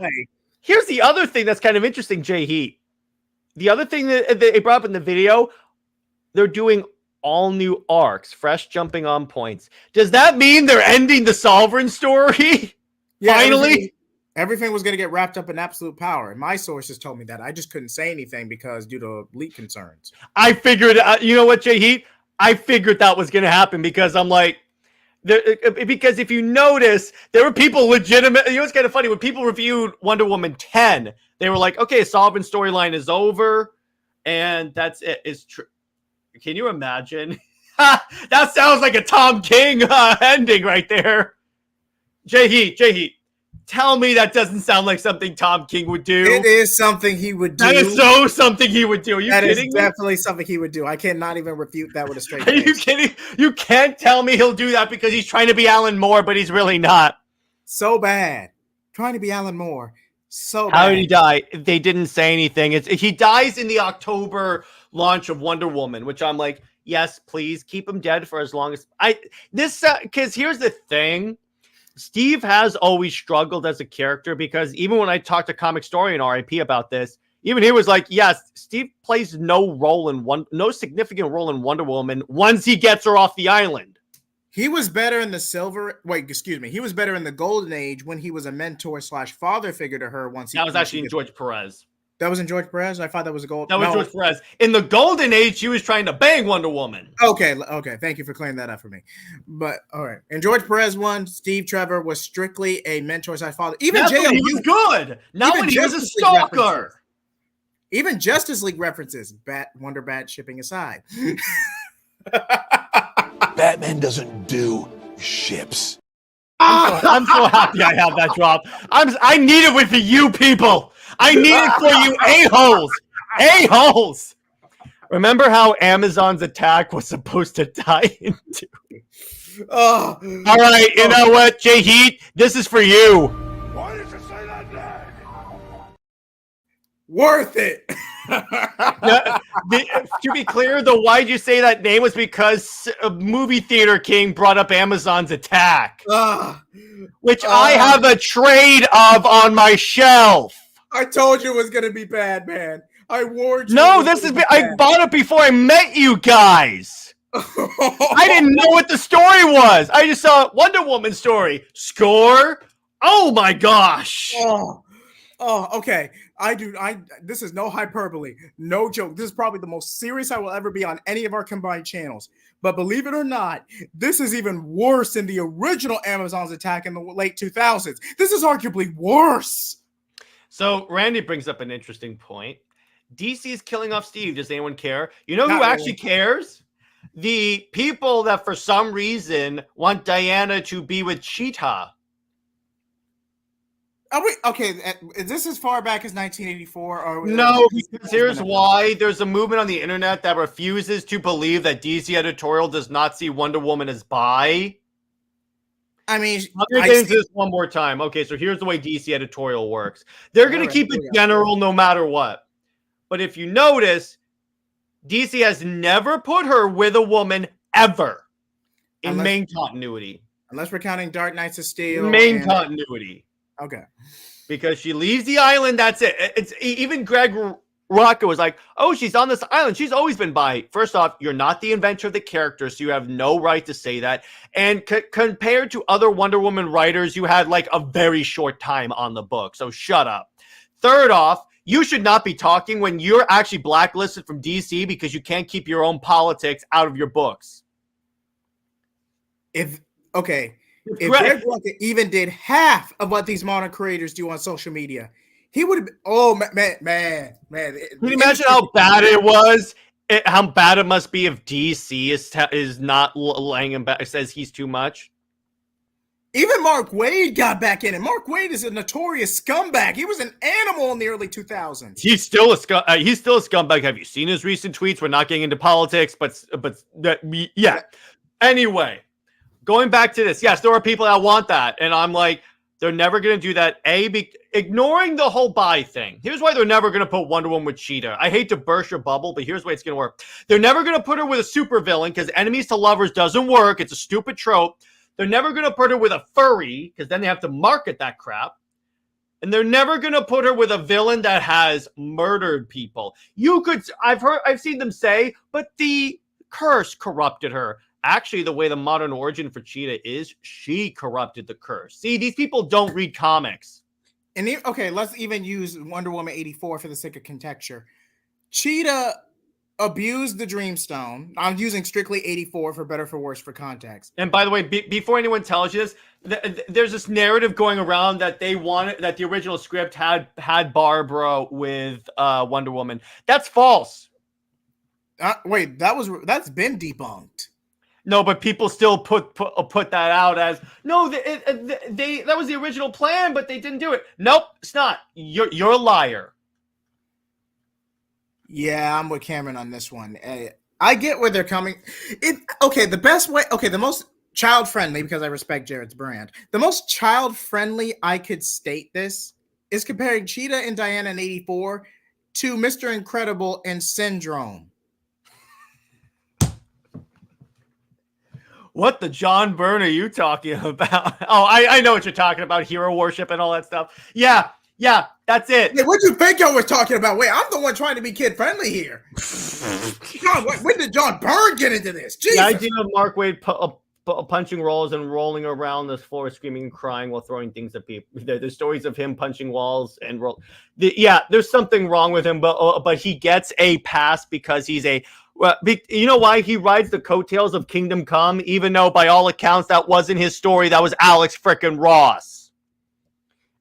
Speaker 1: here's the other thing that's kind of interesting, JJheat. The other thing that they brought up in the video, they're doing all new arcs, fresh jumping on points. Does that mean they're ending the Sovereign story?
Speaker 2: Yeah,
Speaker 1: finally?
Speaker 2: Everything was going to get wrapped up in absolute power. And my sources told me that. I just couldn't say anything due to leak concerns.
Speaker 1: I figured, you know what, JJheat? I figured that was going to happen because I'm like, because if you notice, there were people legitimate. You know, it's kind of funny when people reviewed Wonder Woman 10, they were like, okay, Sovereign storyline is over, and that's it. It's true. Can you imagine? That sounds like a Tom King ending right there. JJheat, tell me that doesn't sound like something Tom King would do.
Speaker 2: It is something he would do.
Speaker 1: That is so something he would do. Are you kidding me?
Speaker 2: That is definitely something he would do. I cannot even refute that with a straight
Speaker 1: face. Are you kidding? You can't tell me he'll do that because he's trying to be Alan Moore, but he's really not.
Speaker 2: So bad. Trying to be Alan Moore. So bad.
Speaker 1: How did he die? They didn't say anything. He dies in the October launch of Wonder Woman, which I'm like, yes, please keep him dead for as long as because here's the thing. Steve has always struggled as a character because even when I talked to Comic Story and RIP about this, Even he was like, yes, Steve plays no significant role in Wonder Woman once he gets her off the island.
Speaker 2: He was better in he was better in the Golden Age when he was a mentor / father figure to her.
Speaker 1: That was actually in George Perez.
Speaker 2: That was in George Perez? I thought that was a gold.
Speaker 1: That was George Perez. In the Golden Age, she was trying to bang Wonder Woman.
Speaker 2: Okay. Thank you for clearing that up for me. But all right. In George Perez one, Steve Trevor was strictly a mentor / father. Even JJheat
Speaker 1: was good. Not when he was a stalker.
Speaker 2: Even Justice League references, Wonder Bat shipping aside.
Speaker 3: Batman doesn't do ships.
Speaker 1: I'm so happy I have that drop. I need it with you people. I need it for you a-holes. A-holes. Remember how Amazon's attack was supposed to tie into? All right, you know what, JJheat? This is for you.
Speaker 3: Why did you say that name?
Speaker 2: Worth it.
Speaker 1: To be clear, the why'd you say that name was because a movie theater king brought up Amazon's attack, which I have a trade of on my shelf.
Speaker 2: I told you it was gonna be bad, man. I warned you.
Speaker 1: No, I bought it before I met you guys. I didn't know what the story was. I just saw Wonder Woman story. Score. Oh my gosh.
Speaker 2: Okay. This is no hyperbole, no joke. This is probably the most serious I will ever be on any of our combined channels. But believe it or not, this is even worse than the original Amazon's attack in the late 2000s. This is arguably worse.
Speaker 1: So Randy brings up an interesting point. DC is killing off Steve. Does anyone care? You know who actually cares? The people that for some reason want Diana to be with Cheetah.
Speaker 2: Is this as far back as 1984? Or
Speaker 1: no, because here's why. There's a movement on the internet that refuses to believe that DC editorial does not see Wonder Woman as bi.
Speaker 2: I mean,
Speaker 1: I'm going to get into this one more time. Okay, so here's the way DC editorial works. They're going to keep it general no matter what. But if you notice, DC has never put her with a woman ever in main continuity.
Speaker 2: Unless we're counting Dark Knights of Steel.
Speaker 1: Main continuity.
Speaker 2: Okay.
Speaker 1: Because she leaves the island, that's it. It's even Greg Rucka was like, oh, she's on this island. She's always been bi. First off, you're not the inventor of the character, so you have no right to say that. And compared to other Wonder Woman writers, you had like a very short time on the book. So shut up. Third off, you should not be talking when you're actually blacklisted from DC because you can't keep your own politics out of your books.
Speaker 2: If Greg Rucka even did half of what these modern creators do on social media, he would have been, man. Can
Speaker 1: you imagine how bad it was? How bad it must be if DC is not laying him back, says he's too much?
Speaker 2: Even Mark Waid got back in it. Mark Waid is a notorious scumbag. He was an animal in the early 2000s.
Speaker 1: He's still a scumbag. Have you seen his recent tweets? We're not getting into politics, but yeah. Anyway, going back to this, yes, there are people that want that, and I'm like, they're never going to do that. Ignoring the whole bi thing. Here's why they're never going to put Wonder Woman with Cheetah. I hate to burst your bubble, but here's why it's going to work. They're never going to put her with a supervillain because enemies to lovers doesn't work. It's a stupid trope. They're never going to put her with a furry because then they have to market that crap. And they're never going to put her with a villain that has murdered people. I've seen them say, but the curse corrupted her. Actually, the way the modern origin for Cheetah is, she corrupted the curse. See, these people don't read comics.
Speaker 2: And let's even use Wonder Woman 84 for the sake of conjecture. Cheetah abused the Dreamstone. I'm using strictly 84 for better for worse for context.
Speaker 1: And by the way, before anyone tells you this, there's this narrative going around that that the original script had Barbara with Wonder Woman. That's false.
Speaker 2: Wait, that's been debunked.
Speaker 1: No, but people still put that out as no. That was the original plan, but they didn't do it. Nope, it's not. You're a liar.
Speaker 2: Yeah, I'm with Cameron on this one. I get where they're coming. The best way. Okay, the most child friendly, because I respect Jared's brand. The most child friendly I could state this is comparing Cheetah and Diana in 84 to Mr. Incredible and Syndrome.
Speaker 1: What the John Byrne are you talking about? Oh, I know what you're talking about. Hero worship and all that stuff. Yeah, Yeah, that's it.
Speaker 2: Wait, what do you think y'all was talking about? Wait, I'm the one trying to be kid friendly here. John, when did John Byrne get into this? Jesus.
Speaker 1: The idea of Mark Waid punching walls and rolling around the floor, screaming and crying while throwing things at people. The stories of him punching walls and there's something wrong with him, but he gets a pass because he's a. Well, you know why? He rides the coattails of Kingdom Come, even though by all accounts that wasn't his story. That was Alex frickin' Ross.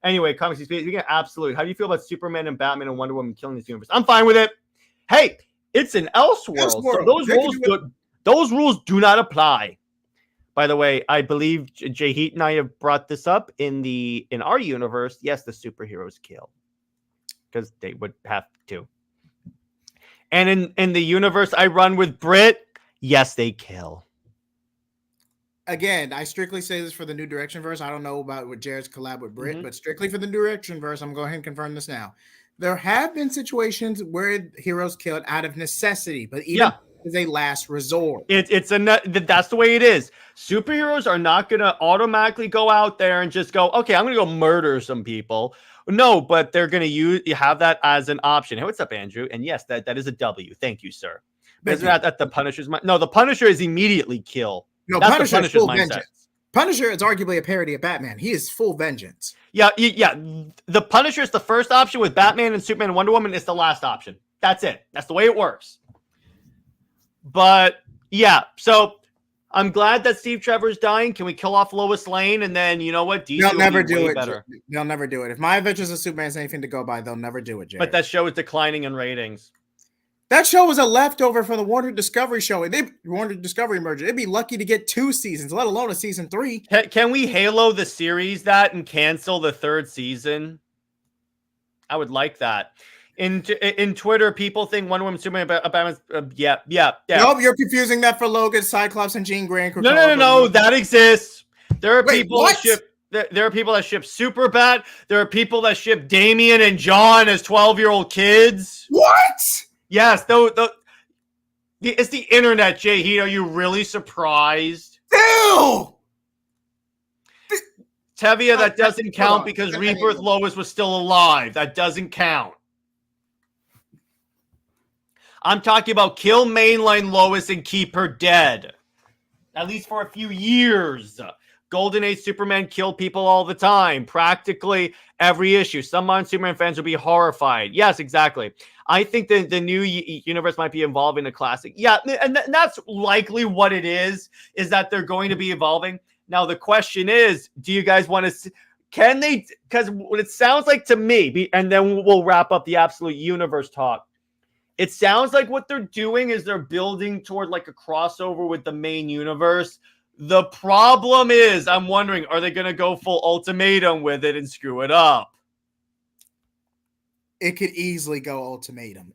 Speaker 1: Anyway, comics, absolutely. How do you feel about Superman and Batman and Wonder Woman killing this universe? I'm fine with it. Hey, it's an Elseworld. So those rules do not apply. By the way, I believe JJheat and I have brought this up in our universe. Yes, the superheroes kill because they would have to. And in the universe I run with Brit, yes, they kill.
Speaker 2: Again, I strictly say this for the New Direction verse. I don't know about what Jared's collab with Brit, but strictly for the New Direction verse, I'm going to go ahead and confirm this now. There have been situations where heroes killed out of necessity, but even as a last resort.
Speaker 1: That's the way it is. Superheroes are not going to automatically go out there and just go, okay, I'm going to go murder some people. No, but they're going to have that as an option. Hey, what's up, Andrew? And yes, that is a W. Thank you, sir. Isn't that the Punisher's mind? No, the Punisher is immediately kill.
Speaker 2: No, Punisher is full vengeance. Punisher is arguably a parody of Batman. He is full vengeance.
Speaker 1: Yeah. The Punisher is the first option with Batman and Superman and Wonder Woman is the last option. That's it. That's the way it works. But yeah, so I'm glad that Steve Trevor's dying. Can we kill off Lois Lane? And then you know what? DC
Speaker 2: they'll never do it. Better. They'll never do it. If My Adventures of Superman is anything to go by, they'll never do it, Jared.
Speaker 1: But that show is declining in ratings.
Speaker 2: That show was a leftover from the Warner Discovery show. Warner Discovery merger. They'd be lucky to get 2 seasons, let alone a season 3.
Speaker 1: Can we Halo the series that and cancel the 3rd season? I would like that. In Twitter, people think Wonder Woman, Superman, Batman. Yeah.
Speaker 2: Nope, you're confusing that for Logan, Cyclops, and Jean Grey.
Speaker 1: No. That exists. There are people that ship. There are people that ship Superbat. There are people that ship Damian and John as 12-year-old kids.
Speaker 2: What?
Speaker 1: Yes, it's the internet, JJheat. Are you really surprised?
Speaker 2: Ew!
Speaker 1: Tevia, that doesn't count because Rebirth Lois was still alive. That doesn't count. I'm talking about kill mainline Lois and keep her dead. At least for a few years. Golden Age Superman killed people all the time. Practically every issue. Some modern Superman fans will be horrified. Yes, exactly. I think the new universe might be evolving to classic. Yeah, and that's likely what it is that they're going to be evolving. Now, the question is, do you guys want to... Can they... Because what it sounds like to me, and then we'll wrap up the Absolute Universe talk. It sounds like what they're doing is they're building toward like a crossover with the main universe. The problem is, I'm wondering, are they going to go full Ultimatum with it and screw it up?
Speaker 2: It could easily go Ultimatum.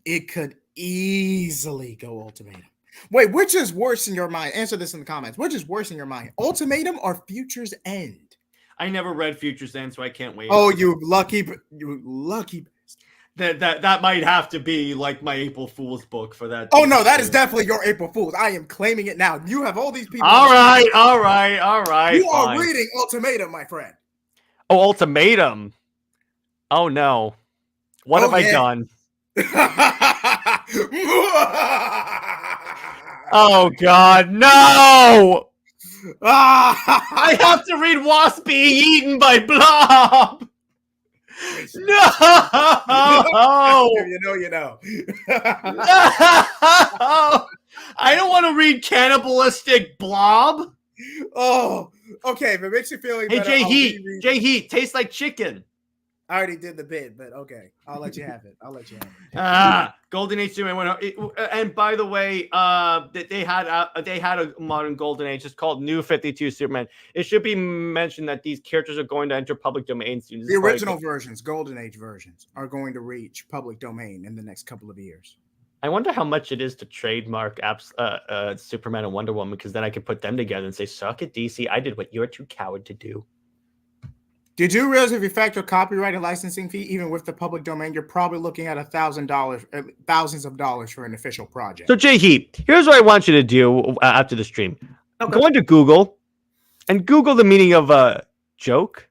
Speaker 2: Wait, which is worse in your mind? Answer this in the comments. Which is worse in your mind? Ultimatum or Future's End?
Speaker 1: I never read Future's End, so I can't wait.
Speaker 2: Oh, you lucky.
Speaker 1: That might have to be like my April Fool's book for that.
Speaker 2: Oh no, that is definitely your April Fool's. I am claiming it now. You have all these people.
Speaker 1: All right. You
Speaker 2: are reading Ultimatum, my friend.
Speaker 1: Oh, Ultimatum. Oh no. What have I done? Oh God, no! I have to read Wasp being eaten by Blob. No!
Speaker 2: You know.
Speaker 1: No! I don't want to read Cannibalistic Blob.
Speaker 2: Oh, okay. If it makes you feel better.
Speaker 1: Hey, JJheat, tastes like chicken.
Speaker 2: I already did the bid, but okay. I'll let you have it.
Speaker 1: Golden Age Superman. And by the way, they had a modern Golden Age. It's called New 52 Superman. It should be mentioned that these characters are going to enter public domain soon.
Speaker 2: The original versions, Golden Age versions, are going to reach public domain in the next couple of years.
Speaker 1: I wonder how much it is to trademark Superman and Wonder Woman, because then I could put them together and say, suck it, DC. I did what you're too coward to do.
Speaker 2: Did you realize if you factor copyright and licensing fee, even with the public domain, you're probably looking at $1,000, thousands of dollars for an official project?
Speaker 1: So, JJheat, here's what I want you to do after the stream. Okay. Go into Google and Google the meaning of joke.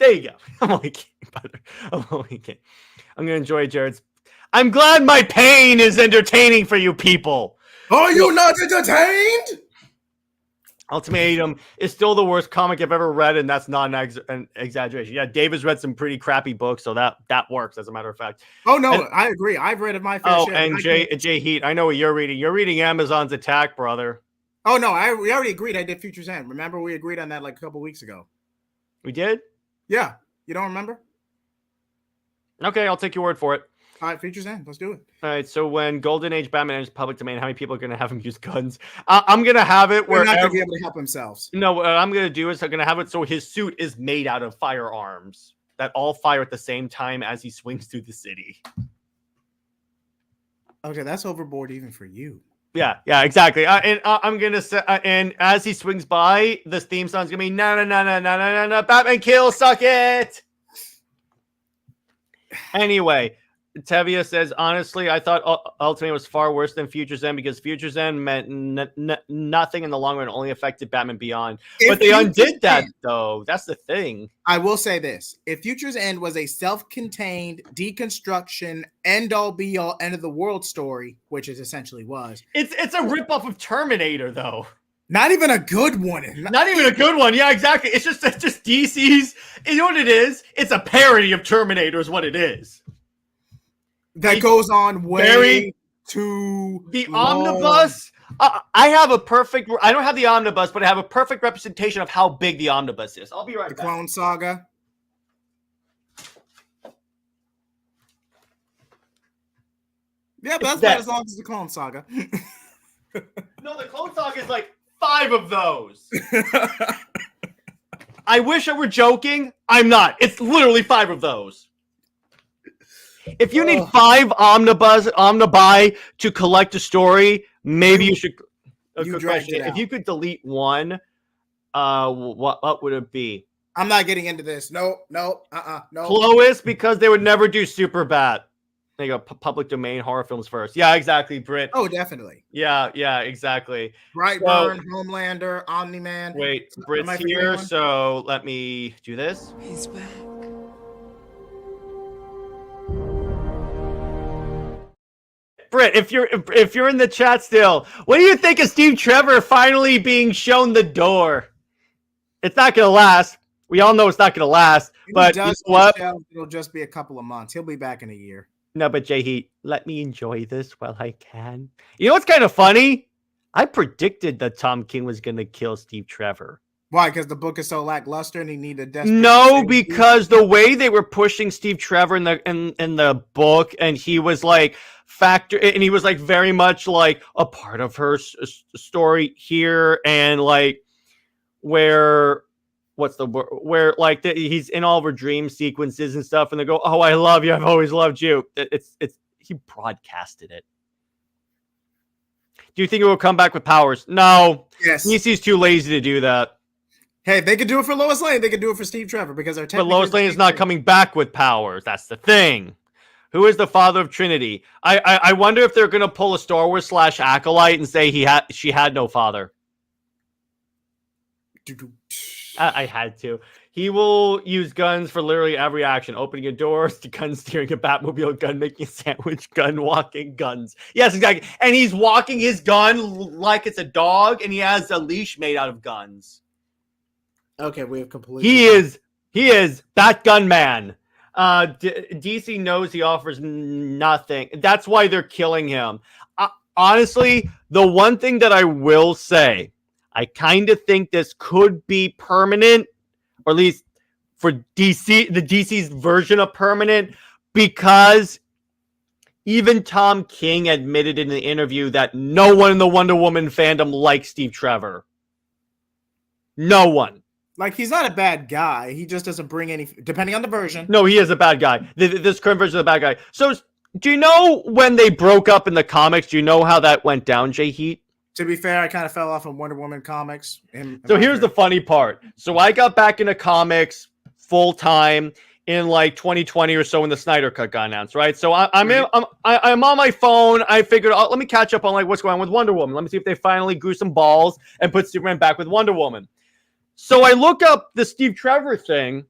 Speaker 1: There you go. I'm only kidding, brother. I'm only kidding. I'm gonna enjoy Jared's. I'm glad my pain is entertaining for you people.
Speaker 2: Are you not entertained?
Speaker 1: Ultimatum is still the worst comic I've ever read, and that's not an exaggeration. Yeah, Dave has read some pretty crappy books, so that works, as a matter of fact.
Speaker 2: Oh, no, I agree. I've read my fair share.
Speaker 1: And JJheat, I know what you're reading. You're reading Amazon's Attack, brother.
Speaker 2: Oh, no, we already agreed I did Future's End. Remember, we agreed on that like a couple weeks ago.
Speaker 1: We did?
Speaker 2: Yeah. You don't remember?
Speaker 1: Okay, I'll take your word for it.
Speaker 2: All right, Future's End. Let's do it.
Speaker 1: All right, so when Golden Age Batman enters public domain, how many people are going to have him use guns? I'm going to have it where...
Speaker 2: They're not going to be able to help themselves.
Speaker 1: No, what I'm going to do is I'm going to have it so his suit is made out of firearms that all fire at the same time as he swings through the city.
Speaker 2: Okay, that's overboard even for you.
Speaker 1: Yeah, exactly. And I'm going to say... and as he swings by, this theme song's going to be, no, Batman kill, suck it! Anyway... Tevia says, honestly, I thought Ultimate was far worse than Future's End because Future's End meant nothing in the long run, only affected Batman Beyond. But they undid that, though. That's the thing.
Speaker 2: I will say this. If Future's End was a self-contained deconstruction, end-all, be-all, end-of-the-world story, which it essentially was.
Speaker 1: It's a ripoff of Terminator, though.
Speaker 2: Not even a good one.
Speaker 1: Not even a good one. Yeah, exactly. It's just DC's. You know what it is? It's a parody of Terminator is what it is.
Speaker 2: That goes on way too
Speaker 1: the
Speaker 2: long.
Speaker 1: Omnibus. I have a perfect. I don't have the Omnibus, but I have a perfect representation of how big the Omnibus is. I'll be right back.
Speaker 2: The Clone Saga. Yeah, but that's not as long as the Clone Saga.
Speaker 1: No, the Clone Saga is like 5 of those. I wish I were joking. I'm not. It's literally 5 of those. If you need 5 omnibuy to collect a story, maybe you should. If you could delete one, what would it be?
Speaker 2: I'm not getting into this. No.
Speaker 1: Clois, because they would never do Superbat. They go public domain horror films first. Yeah, exactly, Britt.
Speaker 2: Oh, definitely.
Speaker 1: Yeah, exactly.
Speaker 2: Brightburn, Homelander, Omni-Man.
Speaker 1: Wait, Britt's here, so let me do this.
Speaker 4: He's back.
Speaker 1: Britt, if you're in the chat still, what do you think of Steve Trevor finally being shown the door? It's not gonna last. We all know it's not gonna last. But you know what?
Speaker 2: It'll just be a couple of months. He'll be back in a year.
Speaker 1: No, but JJheat, let me enjoy this while I can. You know what's kind of funny? I predicted that Tom King was gonna kill Steve Trevor.
Speaker 2: Why? Because the book is so lackluster and he needed a
Speaker 1: No, because the way they were pushing Steve Trevor in the book, and he was like and he was like very much like a part of her story here, and like where like he's in all of her dream sequences and stuff, and they go, "Oh, I love you. I've always loved you." It's he broadcasted it. Do you think it will come back with powers? No.
Speaker 2: Yes.
Speaker 1: DC's too lazy to do that.
Speaker 2: Hey, if they could do it for Lois Lane, they could do it for Steve Trevor because they're
Speaker 1: But Lois Lane is not coming back with powers. That's the thing. Who is the father of Trinity? I wonder if they're going to pull a Star Wars / Acolyte and say she had no father. I had to. He will use guns for literally every action. Opening a door, to gun steering a Batmobile, gun making a sandwich, gun walking, guns. Yes, exactly. And he's walking his gun like it's a dog, and he has a leash made out of guns.
Speaker 2: Okay, we have completely.
Speaker 1: He is Bat Gun Man. DC knows he offers nothing. That's why they're killing him. Honestly, the one thing that I will say, I kind of think this could be permanent, or at least for DC, the DC's version of permanent, because even Tom King admitted in the interview that no one in the Wonder Woman fandom likes Steve Trevor. No one.
Speaker 2: Like, he's not a bad guy. He just doesn't bring any, depending on the version.
Speaker 1: No, he is a bad guy. This current version is a bad guy. So, do you know when they broke up in the comics? Do you know how that went down, JJheat?
Speaker 2: To be fair, I kind of fell off on Wonder Woman comics.
Speaker 1: So here's the funny part. So I got back into comics full time in like 2020 or so when the Snyder Cut got announced, right? So I'm on my phone. I figured, let me catch up on like what's going on with Wonder Woman. Let me see if they finally grew some balls and put Superman back with Wonder Woman. So I look up the Steve Trevor thing,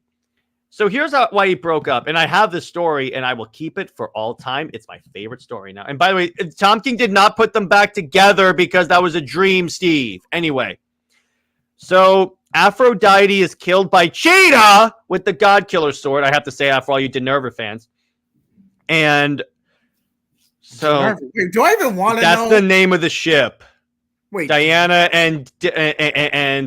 Speaker 1: So here's why he broke up. And I have this story, and I will keep it for all time. It's my favorite story now. And by the way, Tom King did not put them back together because that was a dream, Steve. Anyway, so Aphrodite is killed by Cheetah with the God Killer sword. I have to say that for all you Denerva fans. And so
Speaker 2: wait, do I even want to know?
Speaker 1: That's the name of the ship.
Speaker 2: Wait,
Speaker 1: Diana and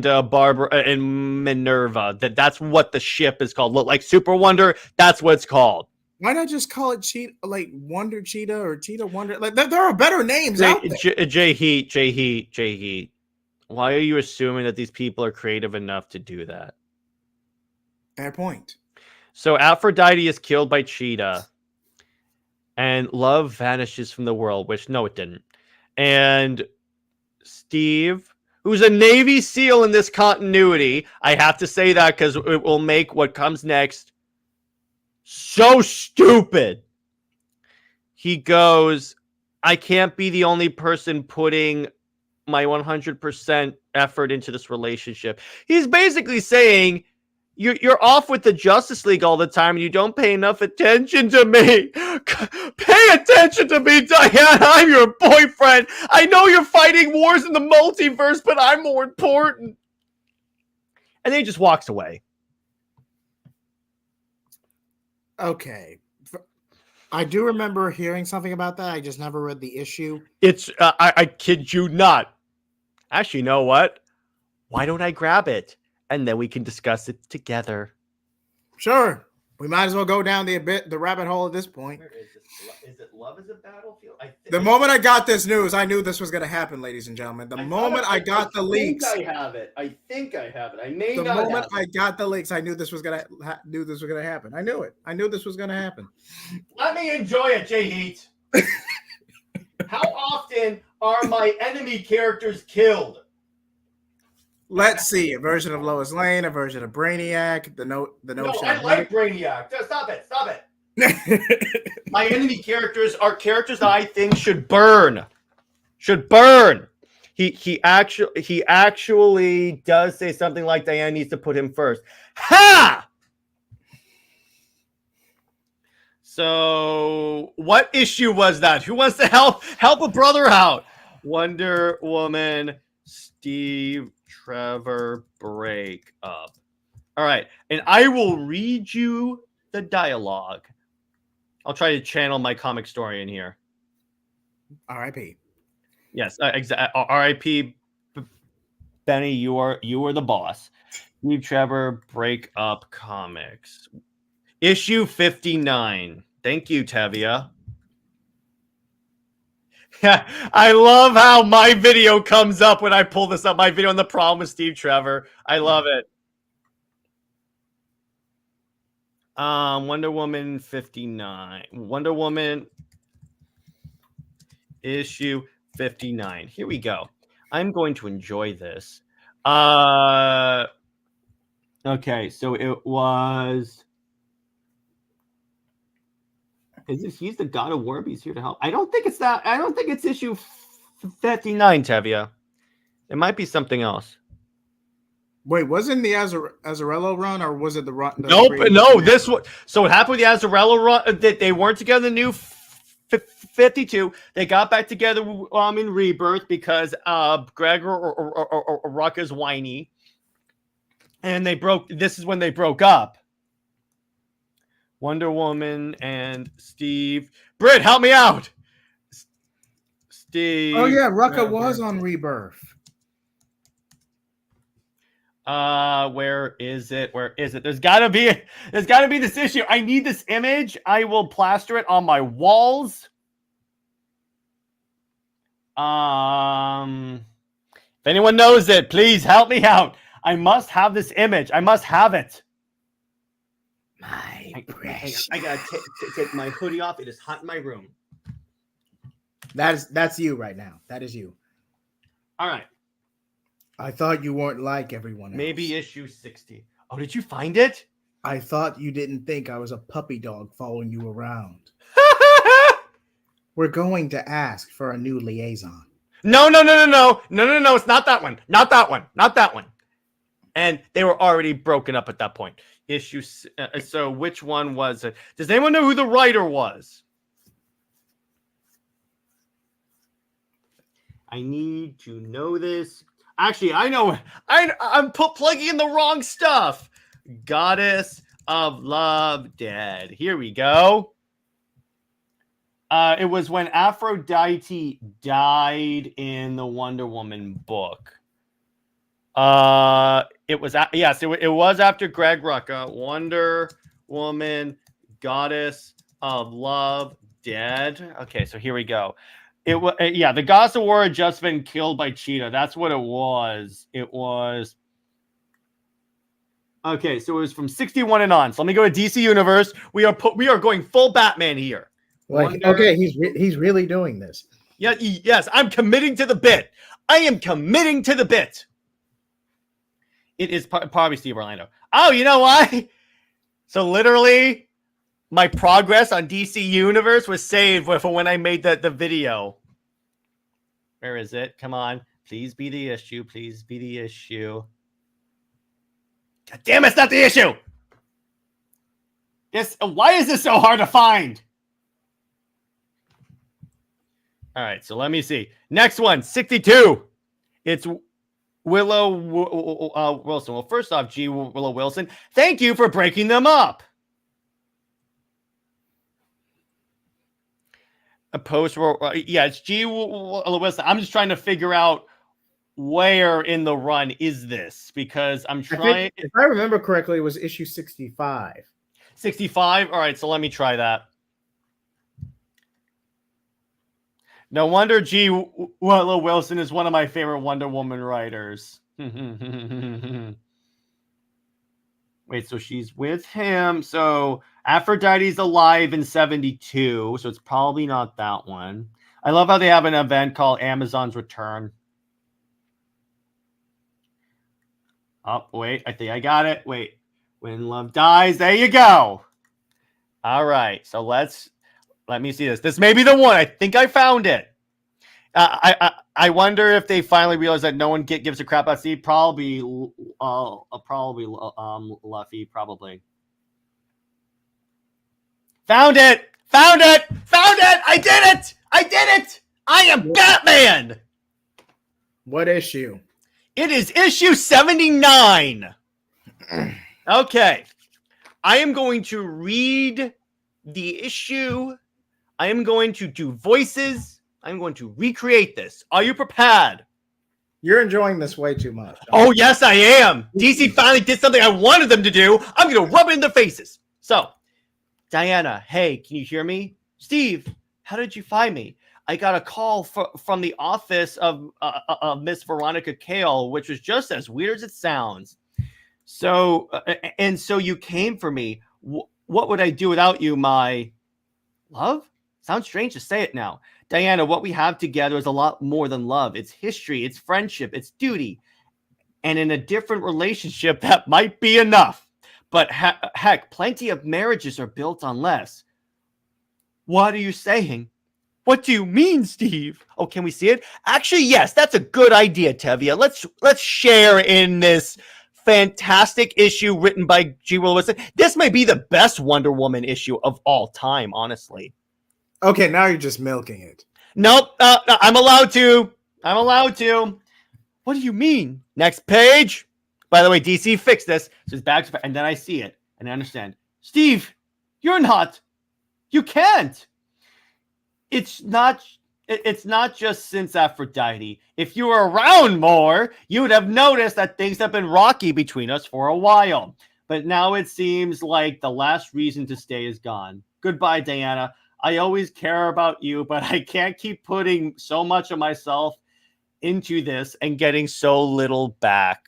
Speaker 1: Barbara and Minerva. That's what the ship is called. Look like Super Wonder. That's what it's called.
Speaker 2: why not just call it Cheetah, like Wonder Cheetah or Cheetah Wonder? Like there are better names out there.
Speaker 1: JJheat. Why are you assuming that these people are creative enough to do that?
Speaker 2: Fair point.
Speaker 1: So Aphrodite is killed by Cheetah, and love vanishes from the world. Which no, it didn't. And Steve, who's a Navy SEAL in this continuity. I have to say that because it will make what comes next so stupid. He goes, I can't be the only person putting my 100% effort into this relationship. He's basically saying, you're off with the Justice League all the time and you don't pay enough attention to me. Pay attention to me, Diana. I'm your boyfriend. I know you're fighting wars in the multiverse, but I'm more important. And then he just walks away.
Speaker 2: Okay. I do remember hearing something about that. I just never read the issue.
Speaker 1: It's, I kid you not. Actually, you know what? Why don't I grab it? And then we can discuss it together.
Speaker 2: Sure. We might as well go down the rabbit hole at this point.
Speaker 1: Where is this? Is it Love is a Battlefield?
Speaker 2: The moment I got this news, I knew this was going to happen, ladies and gentlemen. The moment I got the leaks.
Speaker 1: I have it. I think I have it. I may
Speaker 2: the
Speaker 1: not
Speaker 2: moment
Speaker 1: have
Speaker 2: I got the leaks, I knew this was going to happen. I knew it. I knew this was going to happen.
Speaker 1: Let me enjoy it, JJheat. How often are my enemy characters killed?
Speaker 2: Let's see. A version of Lois Lane, a version of Brainiac, the
Speaker 1: No, I like Brainiac. Stop it. My enemy characters are characters that I think should burn. He actually does say something like Diana needs to put him first. Ha! So, what issue was that? Who wants to help a brother out? Wonder Woman, Steve Trevor break up. All right, and I will read you the dialogue. I'll try to channel my comic story in here.
Speaker 2: R.I.P.
Speaker 1: Yes, R.I.P. Benny, you are the boss. Steve Trevor break up comics. Issue 59. Thank you, Tevia. Yeah, I love how my video comes up when I pull this up. My video on the problem with Steve Trevor. I love it. Wonder Woman 59. Wonder Woman issue 59. Here we go. I'm going to enjoy this. Okay, so it was. He's the god of war, but he's here to help. I don't think it's that. I don't think it's issue 59, Tevia. It might be something else.
Speaker 2: Wait, wasn't the Azzarello run, or was it the run?
Speaker 1: Nope, no. This one. So what happened with the Azzarello run? That they weren't together in the new 52. They got back together in Rebirth because Greg or Ruck is whiny, and they broke. This is when they broke up. Wonder Woman and Steve. Britt, help me out. Steve.
Speaker 2: Oh yeah, Rucka was on Rebirth.
Speaker 1: Where is it? There's gotta be this issue. I need this image. I will plaster it on my walls. If anyone knows it, please help me out. I must have this image. I must have it. I gotta take my hoodie off. It is hot in my room.
Speaker 2: That's you right now. That is you.
Speaker 1: All right.
Speaker 2: I thought you weren't like everyone else.
Speaker 1: Maybe issue 60. Oh, did you find it?
Speaker 2: I thought you didn't think I was a puppy dog following you around. We're going to ask for a new liaison.
Speaker 1: No. It's not that one. Not that one. And they were already broken up at that point. So which one was it? Does anyone know who the writer was? I need to know this. Actually, I know. I'm plugging in the wrong stuff. Goddess of Love Dead. Here we go. It was when Aphrodite died in the Wonder Woman book. It was after Greg Rucka. Wonder Woman, Goddess of Love Dead. Okay, so here we go. It was the Goddess of War had just been killed by Cheetah. That's what it was. It was okay. So it was from 61 and on. So let me go to DC Universe. We are going full Batman here.
Speaker 2: Okay, he's really doing this.
Speaker 1: Yeah, yes, I'm committing to the bit. I am committing to the bit. It is probably Steve Orlando. Oh, you know why? So literally, my progress on DC Universe was saved for when I made the video. Where is it? Come on. Please be the issue. Please be the issue. God damn, it's not the issue. Why is this so hard to find? All right, so let me see. Next one, 62. It's Willow Wilson. Well, first off, Willow Wilson, thank you for breaking them up. A post, it's Willow Wilson. I'm just trying to figure out where in the run is this because I'm trying.
Speaker 2: If I remember correctly, it was issue 65.
Speaker 1: 65? All right, so let me try that. No wonder Willow Wilson is one of my favorite Wonder Woman writers. Wait, so she's with him. So Aphrodite's alive in 72, so it's probably not that one. I love how they have an event called Amazon's Return. Oh, wait, I think I got it. Wait, when love dies, there you go. All right, so let me see this. This may be the one. I think I found it. I wonder if they finally realize that no one gives a crap about Steve. Probably Luffy. Probably. Found it. I did it. I am Batman.
Speaker 2: What issue?
Speaker 1: It is issue 79. Okay. I am going to read the issue. I am going to do voices. I'm going to recreate this. Are you prepared?
Speaker 2: You're enjoying this way too much.
Speaker 1: Oh, yes, I am. DC finally did something I wanted them to do. I'm going to rub it in their faces. So, Diana, hey, can you hear me? Steve, how did you find me? I got a call from the office of Miss Veronica Cale, which was just as weird as it sounds. So, so you came for me. What would I do without you, my love? Sounds strange to say it now. Diana, what we have together is a lot more than love. It's history, it's friendship, it's duty. And in a different relationship, that might be enough. But heck, plenty of marriages are built on less. What are you saying? What do you mean, Steve? Oh, can we see it? Actually, yes, that's a good idea, Tevia. Let's share in this fantastic issue written by G. Willow Wilson. This may be the best Wonder Woman issue of all time, honestly.
Speaker 2: Okay, now you're just milking it.
Speaker 1: Nope, no, I'm allowed to. What do you mean? Next page. By the way, DC fixed this. So his bags, and then I see it, and I understand. Steve, you can't. It's not just since Aphrodite. If you were around more, you would have noticed that things have been rocky between us for a while. But now it seems like the last reason to stay is gone. Goodbye, Diana. I always care about you, but I can't keep putting so much of myself into this and getting so little back.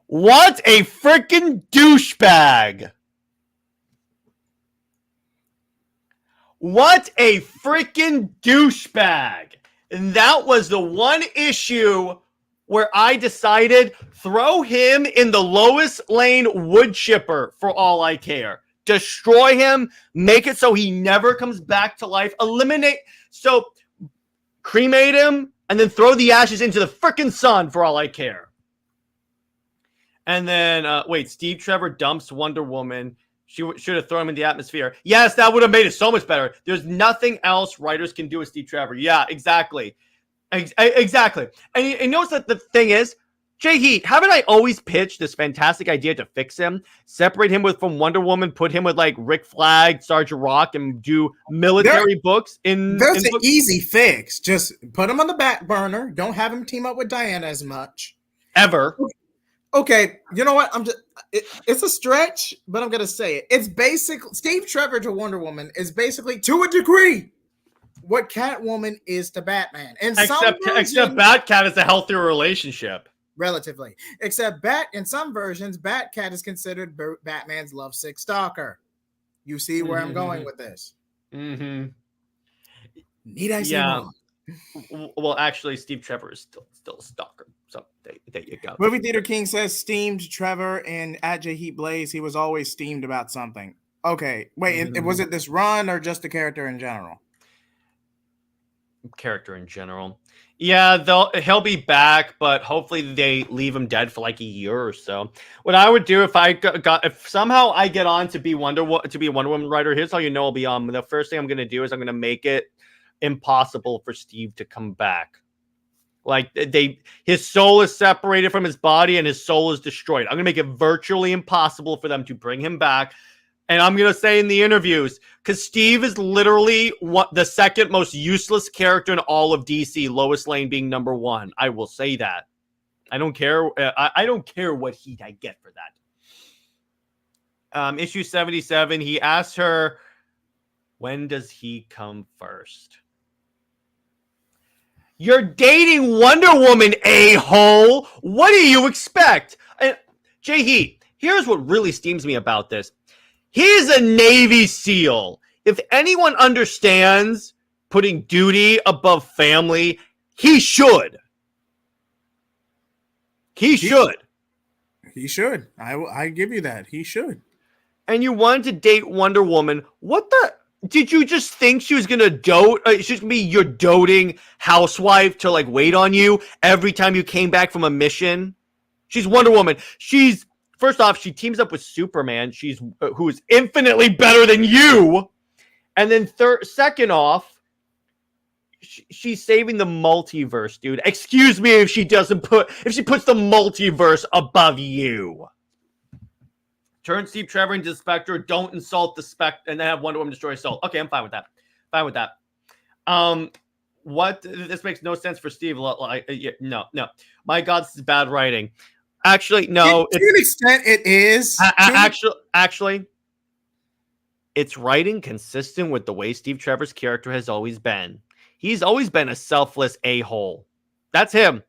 Speaker 1: What a freaking douchebag. What a freaking douchebag. And that was the one issue where I decided throw him in the Lois Lane wood chipper for all I care. Destroy him, make it so he never comes back to life, cremate him, and then throw the ashes into the frickin' sun for all I care. And then, wait, Steve Trevor dumps Wonder Woman. She should have thrown him in the atmosphere. Yes, that would have made it so much better. There's nothing else writers can do with Steve Trevor. Yeah, exactly. Exactly. And notice that the thing is, JJheat, haven't I always pitched this fantastic idea to fix him? Separate him from Wonder Woman, put him with like Rick Flag, Sergeant Rock, and do military books in.
Speaker 2: There's an
Speaker 1: books?
Speaker 2: easy fix. Just put him on the back burner. Don't have him team up with Diana as much.
Speaker 1: Ever.
Speaker 2: Okay, you know what? It's a stretch, but I'm gonna say it. It's basically Steve Trevor to Wonder Woman is basically to a degree what Catwoman is to Batman. And
Speaker 1: Except Batcat is a healthier relationship.
Speaker 2: Relatively. Except in some versions, Batcat is considered Batman's lovesick stalker. You see where I'm going with this.
Speaker 1: Mm-hmm.
Speaker 2: Need I say more?
Speaker 1: Well, actually, Steve Trevor is still a stalker. So there you go.
Speaker 2: Movie Theater King says steamed Trevor, and at JJheat Blaze, he was always steamed about something. Okay, wait, was it this run or just the character in general?
Speaker 1: Character in general. Yeah, he'll be back, but hopefully they leave him dead for like a year or so. What I would do if somehow I get on to be a Wonder Woman writer, here's how you know I'll be on. The first thing I'm going to do is I'm going to make it impossible for Steve to come back. Like his soul is separated from his body and his soul is destroyed. I'm going to make it virtually impossible for them to bring him back. And I'm going to say in the interviews, because Steve is literally the second most useless character in all of DC, Lois Lane being number one. I will say that. I don't care. I don't care what heat I get for that. Issue 77, he asked her, when does he come first? You're dating Wonder Woman, a-hole. What do you expect? JJheat, here's what really steams me about this. He's a Navy SEAL. If anyone understands putting duty above family, he should. He should.
Speaker 2: He should. I give you that. He should.
Speaker 1: And you wanted to date Wonder Woman. What the... Did you just think she was gonna dote? She's gonna be your doting housewife to like wait on you every time you came back from a mission? She's Wonder Woman. First off, she teams up with Superman. Who is infinitely better than you. And then second off, she's saving the multiverse, dude. Excuse me if she puts the multiverse above you. Turn Steve Trevor into the Spectre. Don't insult the Spectre, and then have Wonder Woman destroy Soul. Okay, I'm fine with that. What? This makes no sense for Steve. No. My God, this is bad writing. Actually, no.
Speaker 2: To an extent, it is.
Speaker 1: Actually, it's writing consistent with the way Steve Trevor's character has always been. He's always been a selfless a-hole. That's him.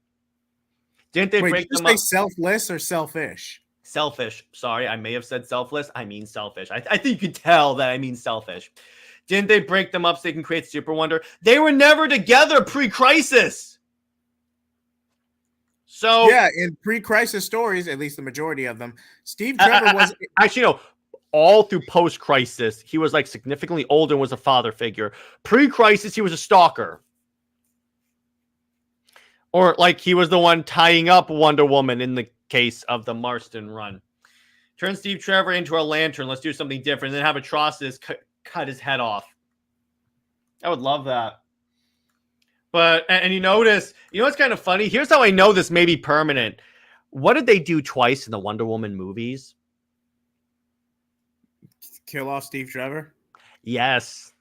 Speaker 1: Didn't they break them up? Did you say
Speaker 2: selfless or selfish?
Speaker 1: Selfish. Sorry, I may have said selfless. I mean selfish. I think you can tell that I mean selfish. Didn't they break them up so they can create Super Wonder? They were never together pre-Crisis. So
Speaker 2: yeah, in pre-Crisis stories, at least the majority of them, Steve Trevor was
Speaker 1: actually no. All through post-Crisis, he was like significantly older and was a father figure. Pre-Crisis, he was a stalker. Or like he was the one tying up Wonder Woman in the case of the Marston run. Turn Steve Trevor into a lantern. Let's do something different. And then have Atrocitus cut his head off. I would love that. But, and you notice, what's kind of funny? Here's how I know this may be permanent. What did they do twice in the Wonder Woman movies?
Speaker 2: Kill off Steve Trevor?
Speaker 1: Yes.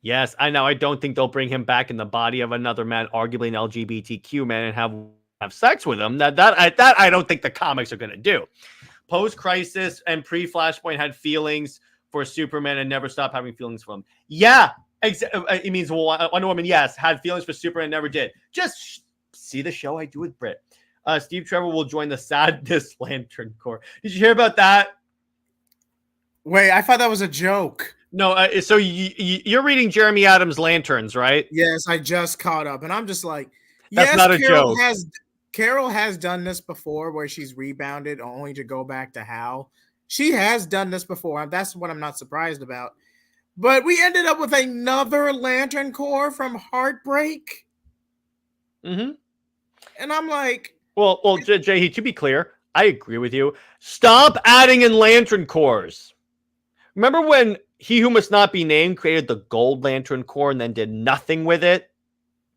Speaker 1: Yes, I know. I don't think they'll bring him back in the body of another man, arguably an LGBTQ man, and have sex with him. That I don't think the comics are going to do. Post-Crisis and pre-Flashpoint had feelings for Superman and never stopped having feelings for him. Yeah, it means Wonder Woman, yes, had feelings for Superman and never did. Just see the show I do with Britt. Steve Trevor will join the Sadness Lantern Corps. Did you hear about that?
Speaker 2: Wait, I thought that was a joke.
Speaker 1: No, so you're reading Jeremy Adams' Lanterns, right?
Speaker 2: Yes, I just caught up, and I'm just like,
Speaker 1: that's not a joke.
Speaker 2: Carol has done this before where she's rebounded only to go back to Hal. She has done this before. That's what I'm not surprised about. But we ended up with another Lantern Corps from Heartbreak.
Speaker 1: Mm-hmm.
Speaker 2: And I'm like...
Speaker 1: Well, JJheat, to be clear, I agree with you. Stop adding in Lantern cores. Remember when He Who Must Not Be Named created the Gold Lantern Corps and then did nothing with it?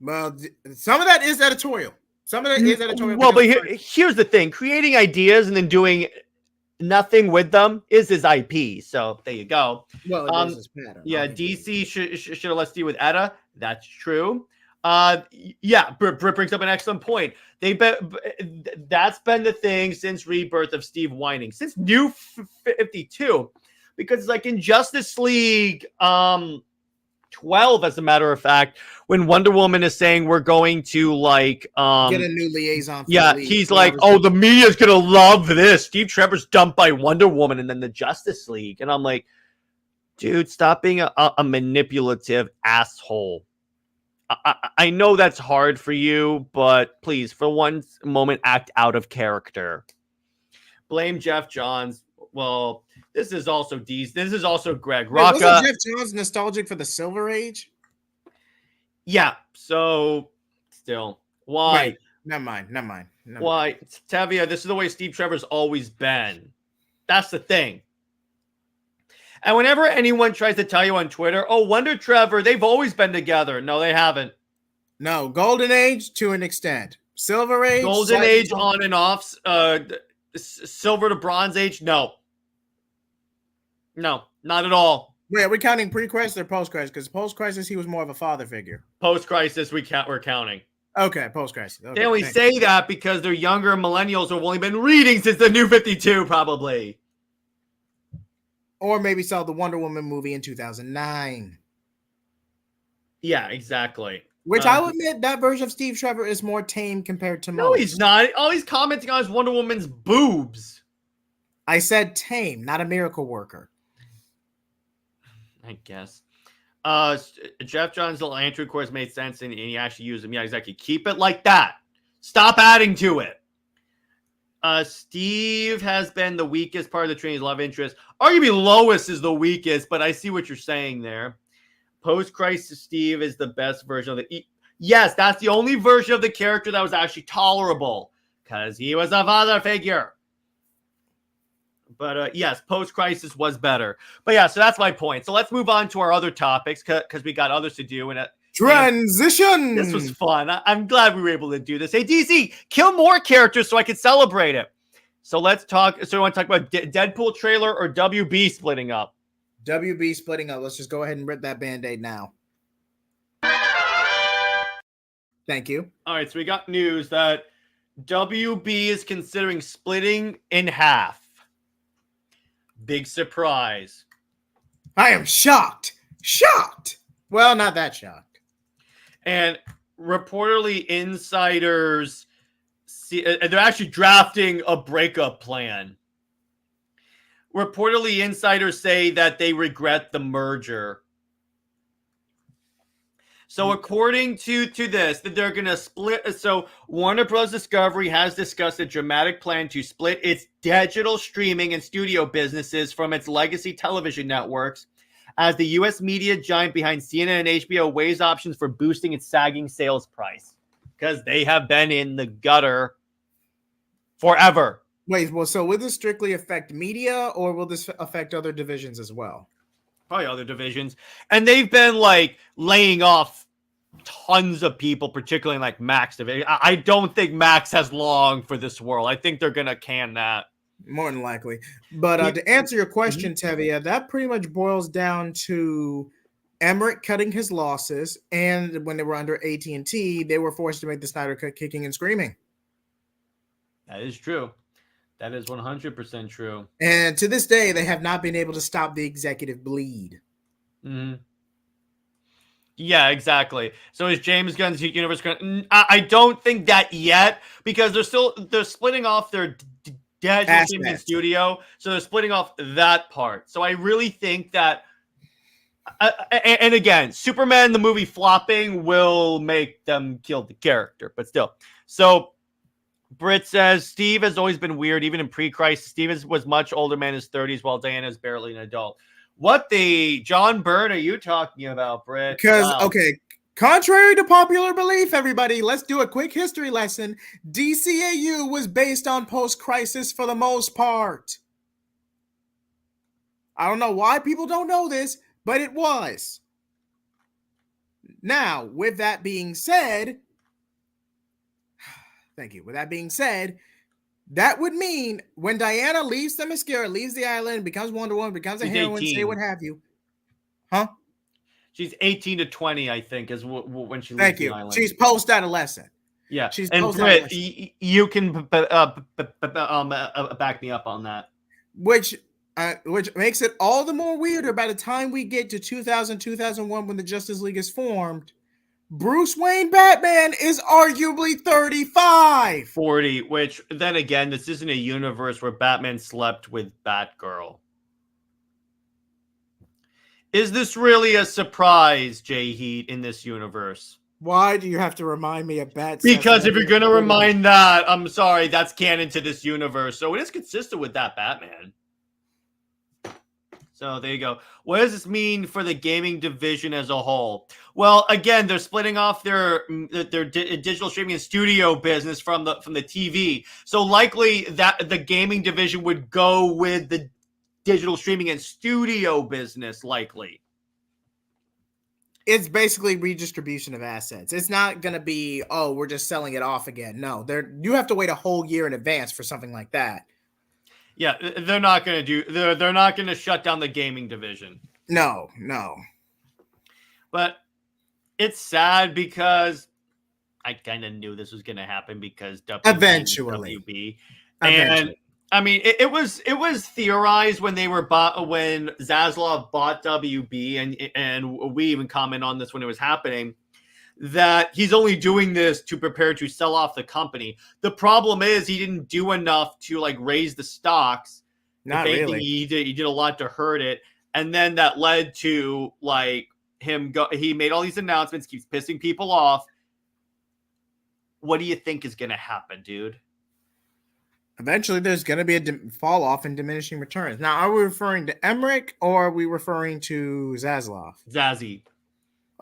Speaker 2: Well, some of that is editorial. Some of that is editorial.
Speaker 1: Well, but here's the thing. Creating ideas and then doing nothing with them is his IP. So there you go.
Speaker 2: Well, it is his pattern.
Speaker 1: Yeah, DC should have let Steve with Etta. That's true. Yeah, Britt brings up an excellent point. That's been the thing since Rebirth of Steve whining, since New 52, because like in Justice League 12, as a matter of fact, when Wonder Woman is saying we're going to like
Speaker 2: get a new liaison.
Speaker 1: Yeah, he's like, oh, the media's gonna love this. Steve Trevor's dumped by Wonder Woman and then the Justice League, and I'm like, dude, stop being a manipulative asshole. I know that's hard for you, but please, for one moment, act out of character. Blame Jeff Johns. Well, this is also This is also Greg Rocca.
Speaker 2: Wasn't Jeff Johns nostalgic for the Silver Age?
Speaker 1: Yeah. So, still, why?
Speaker 2: Right. Never mind.
Speaker 1: Why, Tavia? This is the way Steve Trevor's always been. That's the thing. And whenever anyone tries to tell you on Twitter, oh, Wonder Trevor, they've always been together. No, they haven't.
Speaker 2: No, Golden Age to an extent. Silver Age.
Speaker 1: Golden Age on and off. Silver to Bronze Age. No, not at all.
Speaker 2: Wait, are we counting pre-crisis or post-crisis? Because post-crisis, he was more of a father figure.
Speaker 1: Post-crisis, we're counting.
Speaker 2: Okay, post-crisis. Okay,
Speaker 1: they only say that because they're younger millennials who have only been reading since the New 52, probably.
Speaker 2: Or maybe saw the Wonder Woman movie in 2009.
Speaker 1: Yeah, exactly.
Speaker 2: Which I'll admit, that version of Steve Trevor is more tame compared to most.
Speaker 1: No, he's not. All he's commenting on is Wonder Woman's boobs.
Speaker 2: I said tame, not a miracle worker.
Speaker 1: I guess. Jeff Johns' Lantern course made sense and he actually used them. Yeah, exactly. Keep it like that. Stop adding to it. Steve has been the weakest part of the Trinity's love interest. Arguably Lois is the weakest, but I see what you're saying there. Post-crisis Steve is the best version of the... Yes, that's the only version of the character that was actually tolerable because he was a father figure. But yes, post-crisis was better. But yeah, so that's my point. So let's move on to our other topics because we got others to do. And
Speaker 2: transition.
Speaker 1: This was fun. I'm glad we were able to do this. Hey, DC, kill more characters so I could celebrate it. So let's talk. So we want to talk about Deadpool trailer or WB splitting up?
Speaker 2: WB splitting up. Let's just go ahead and rip that Band-Aid now. Thank you.
Speaker 1: All right, so we got news that WB is considering splitting in half. Big surprise.
Speaker 2: I am shocked. Shocked. Well, not that shocked.
Speaker 1: And reportedly, insiders they're actually drafting a breakup plan. Reportedly, insiders say that they regret the merger. So according to this, that they're going to split. So Warner Bros. Discovery has discussed a dramatic plan to split its digital streaming and studio businesses from its legacy television networks as the U.S. media giant behind CNN and HBO weighs options for boosting its sagging sales price because they have been in the gutter forever.
Speaker 2: Wait, well, so will this strictly affect media or will this affect other divisions as well?
Speaker 1: Probably other divisions. And they've been like laying off tons of people, particularly in like Max division. I don't think Max has long for this world. I think they're going to can that.
Speaker 2: More than likely. But to answer your question, Tevia, that pretty much boils down to Emmerich cutting his losses. And when they were under AT&T, they were forced to make the Snyder Cut kicking and screaming.
Speaker 1: That is true. That is 100% true.
Speaker 2: And to this day, they have not been able to stop the executive bleed.
Speaker 1: Mm-hmm. Yeah, exactly. So is James Gunn's universe going to... I don't think that yet because they're splitting off their digital streaming studio. So they're splitting off that part. So I really think that... and again, Superman, the movie flopping will make them kill the character. But still. So... Britt says, Steve has always been weird, even in pre-crisis. Steve was much older man in his 30s, while Diana is barely an adult. What the John Byrne are you talking about, Britt?
Speaker 2: Because, Contrary to popular belief, everybody, let's do a quick history lesson. DCAU was based on post-crisis for the most part. I don't know why people don't know this, but it was. Now, with that being said, thank you. With that being said, that would mean when Diana leaves Themyscira, leaves the island, becomes Wonder Woman, becomes a heroine, say what have you. Huh?
Speaker 1: She's 18 to 20, I think, is when she leaves
Speaker 2: Thank
Speaker 1: the
Speaker 2: you.
Speaker 1: island.
Speaker 2: She's post-adolescent.
Speaker 1: Yeah.
Speaker 2: She's
Speaker 1: and Britt, you can back me up on that.
Speaker 2: Which makes it all the more weirder by the time we get to 2000, 2001 when the Justice League is formed. Bruce Wayne Batman is arguably 35.
Speaker 1: 40, which then again, this isn't a universe where Batman slept with Batgirl. Is this really a surprise, JJheat, in this universe?
Speaker 2: Why do you have to remind me of Bat?
Speaker 1: Because if you're going to remind that, I'm sorry, that's canon to this universe. So it is consistent with that Batman. So there you go. What does this mean for the gaming division as a whole? Well, again, they're splitting off their digital streaming and studio business from the TV. So likely that the gaming division would go with the digital streaming and studio business, likely.
Speaker 2: It's basically redistribution of assets. It's not going to be, oh, we're just selling it off again. No, you have to wait a whole year in advance for something like that.
Speaker 1: Yeah, they're not going to do. They're not going to shut down the gaming division.
Speaker 2: No.
Speaker 1: But it's sad because I kind of knew this was going to happen because
Speaker 2: eventually.
Speaker 1: WB. And I mean, it was theorized when when Zaslav bought WB, and we even comment on this when it was happening, that he's only doing this to prepare to sell off the company. The problem is he didn't do enough to raise the stocks.
Speaker 2: Not really.
Speaker 1: He did a lot to hurt it, and then that led to him go. He made all these announcements, keeps pissing people off. What do you think is going to happen, dude?
Speaker 2: Eventually, there's going to be a fall off and diminishing returns. Now, are we referring to Emmerich or are we referring to Zaslav?
Speaker 1: Zazie.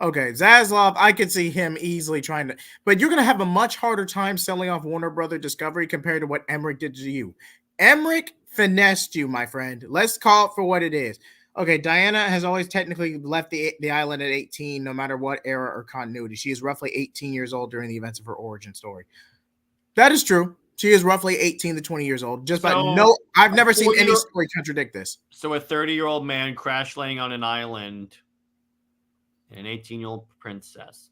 Speaker 2: Okay, Zaslav, I could see him easily trying to, but you're going to have a much harder time selling off Warner Brother Discovery compared to what Emmerich did to you. Emmerich finessed you, my friend. Let's call it for what it is. Okay, Diana has always technically left the island at 18, no matter what era or continuity. She is roughly 18 years old during the events of her origin story. That is true. She is roughly 18 to 20 years old. I've never seen any story contradict this.
Speaker 1: So a 30-year-old man crash landing on an island, an 18-year-old princess.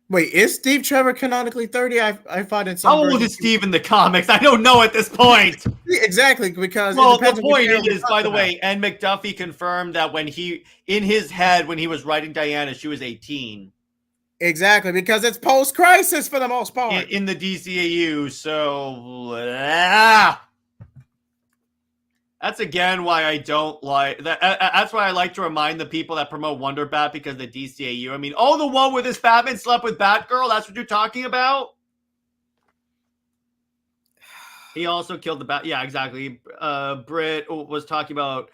Speaker 2: Wait, is Steve Trevor canonically 30? I thought in some.
Speaker 1: How old is Steve in the comics? I don't know at this point.
Speaker 2: Exactly, because
Speaker 1: the point is, by the way, and McDuffie confirmed that in his head, when he was writing Diana, she was 18.
Speaker 2: Exactly, because it's post-crisis for the most part.
Speaker 1: In the DCAU, so that's again why I don't like that. That's why I like to remind the people that promote Wonder Bat because the DCAU. I mean, the one where this Batman slept with Batgirl, that's what you're talking about? He also killed the Bat. Yeah, exactly. Britt was talking about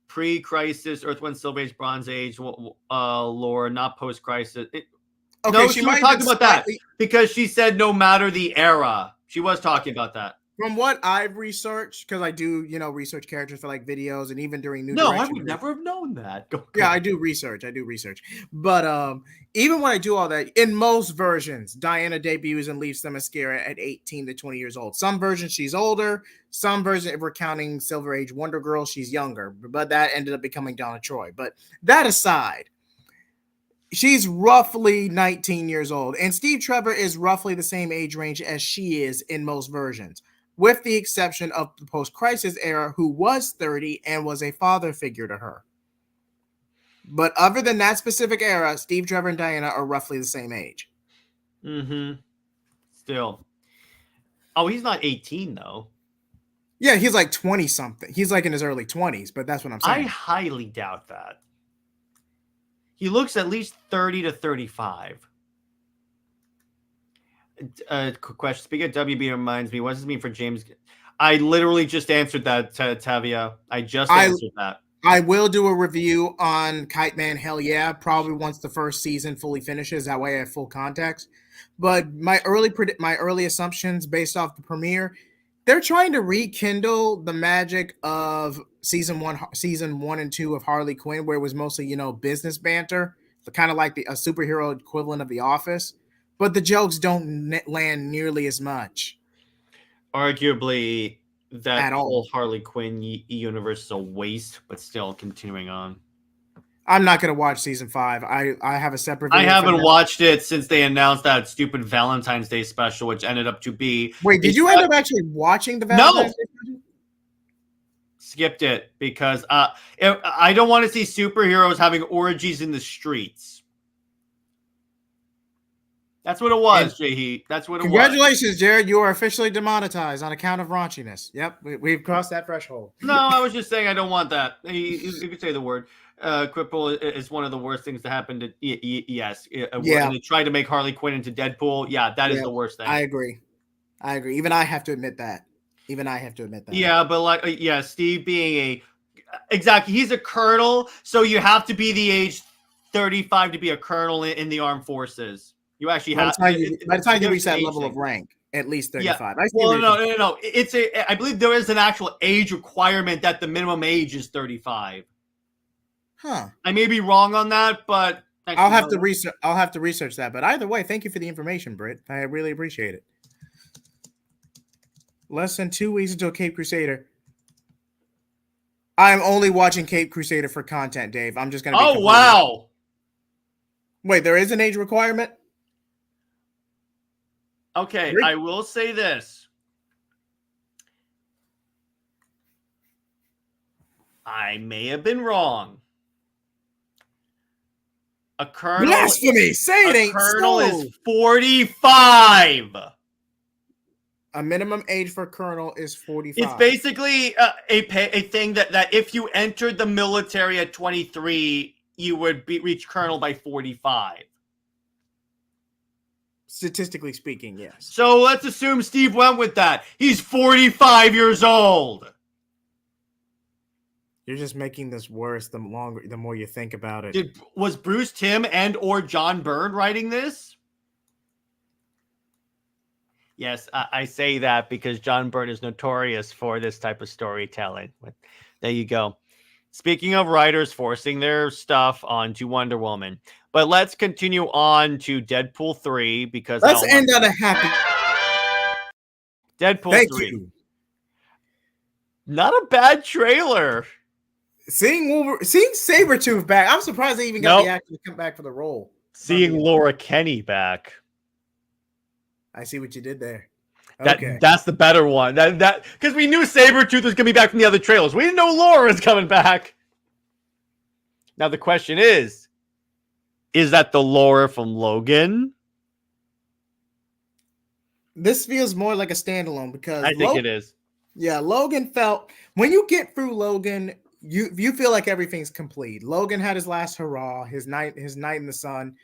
Speaker 1: pre-crisis, Earth, Wind, Silver Age, Bronze Age lore, not post-crisis.
Speaker 2: Okay,
Speaker 1: no, she was talking about that because she said no matter the era. She was talking about that.
Speaker 2: From what I've researched, because I do, research characters for videos and even during New
Speaker 1: Direction.
Speaker 2: No,
Speaker 1: I would never have known that. Go.
Speaker 2: Yeah, I do research. But even when I do all that, in most versions, Diana debuts and leaves Themyscira at 18 to 20 years old. Some versions, she's older. Some versions, if we're counting Silver Age Wonder Girl, she's younger. But that ended up becoming Donna Troy. But that aside, she's roughly 19 years old, and Steve Trevor is roughly the same age range as she is in most versions, with the exception of the post-crisis era, who was 30 and was a father figure to her. But other than that specific era, Steve Trevor and Diana are roughly the same age.
Speaker 1: Mm-hmm. Still. Oh, he's not 18, though.
Speaker 2: Yeah, he's 20-something. He's in his early 20s, but that's what I'm saying.
Speaker 1: I highly doubt that. He looks at least 30 to 35. Quick question. Speaking of WB reminds me, what does this mean for James? I literally just answered that, Tavia. I just answered that.
Speaker 2: I will do a review on Kite Man. Hell yeah, probably once the first season fully finishes. That way I have full context. But my early assumptions based off the premiere, they're trying to rekindle the magic of season one and two of Harley Quinn, where it was mostly business banter, kind of like a superhero equivalent of The Office. But the jokes don't land nearly as much.
Speaker 1: Arguably, that
Speaker 2: At all.
Speaker 1: whole Harley Quinn universe is a waste, but still continuing on.
Speaker 2: I'm not going to watch season 5. I have a separate
Speaker 1: I
Speaker 2: video.
Speaker 1: haven't watched it since they announced that stupid Valentine's Day special, which ended up to be...
Speaker 2: Wait, did you end up actually watching the Valentine's Day special?
Speaker 1: Skipped it because I don't want to see superheroes having orgies in the streets. That's what it was, JJheat. That's what it was.
Speaker 2: Congratulations, Jared. You are officially demonetized on account of raunchiness. Yep, we've crossed that threshold.
Speaker 1: No, I was just saying I don't want that. You could say the word. Quipple is one of the worst things to happen to... Yes. Yeah. And they tried to make Harley Quinn into Deadpool. Yeah, that is the worst thing.
Speaker 2: I agree. Even I have to admit that.
Speaker 1: Yeah, but Steve being exactly, he's a colonel, so you have to be the age 35 to be a colonel in the armed forces. You actually have
Speaker 2: by the time you reach that level of rank, at least 35.
Speaker 1: Yeah. Well, no. I believe there is an actual age requirement that the minimum age is 35.
Speaker 2: Huh.
Speaker 1: I may be wrong on that, but
Speaker 2: I'll have to research that. But either way, thank you for the information, Britt. I really appreciate it. Less than 2 weeks until Cape Crusader. I'm only watching Cape Crusader for content, Dave. I'm just going to be...
Speaker 1: Oh, wow.
Speaker 2: Wait, there is an age requirement?
Speaker 1: Okay, I will say this. I may have been wrong. A colonel...
Speaker 2: Blasphemy! Say it ain't so!
Speaker 1: A colonel is 45!
Speaker 2: A minimum age for colonel is 45.
Speaker 1: It's basically a thing that if you entered the military at 23, you would reach colonel by 45.
Speaker 2: Statistically speaking, yes.
Speaker 1: So let's assume Steve went with that. He's 45 years old.
Speaker 2: You're just making this worse the more you think about it.
Speaker 1: Was Bruce Timm and or John Byrne writing this? Yes, I say that because John Byrne is notorious for this type of storytelling. But there you go. Speaking of writers forcing their stuff onto Wonder Woman. But let's continue on to Deadpool 3 because...
Speaker 2: Let's end on a happy...
Speaker 1: Deadpool 3. Thank you. Not a bad trailer.
Speaker 2: Seeing Sabretooth back, I'm surprised they even got the actor to come back for the role.
Speaker 1: Seeing Laura Kenny back.
Speaker 2: I see what you did there.
Speaker 1: That's the better one. That because we knew Sabretooth was going to be back from the other trailers. We didn't know Laura was coming back. Now the question is that the Laura from Logan?
Speaker 2: This feels more like a standalone because
Speaker 1: I think it is.
Speaker 2: Yeah, Logan felt when you get through Logan, you feel like everything's complete. Logan had his last hurrah, his night in the sun,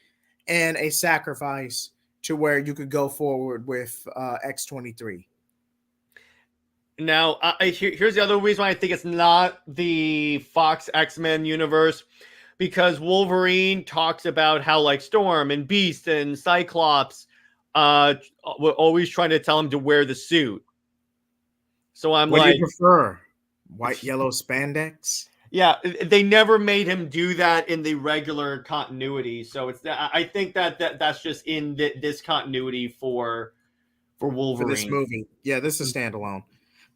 Speaker 2: and a sacrifice to where you could go forward with X-23.
Speaker 1: Now, here's the other reason why I think it's not the Fox X-Men universe, because Wolverine talks about how like Storm and Beast and Cyclops were always trying to tell him to wear the suit. So
Speaker 2: what do you prefer? White, yellow spandex?
Speaker 1: Yeah, they never made him do that in the regular continuity. So I think that's just in this continuity for Wolverine.
Speaker 2: For this movie. Yeah, this is standalone.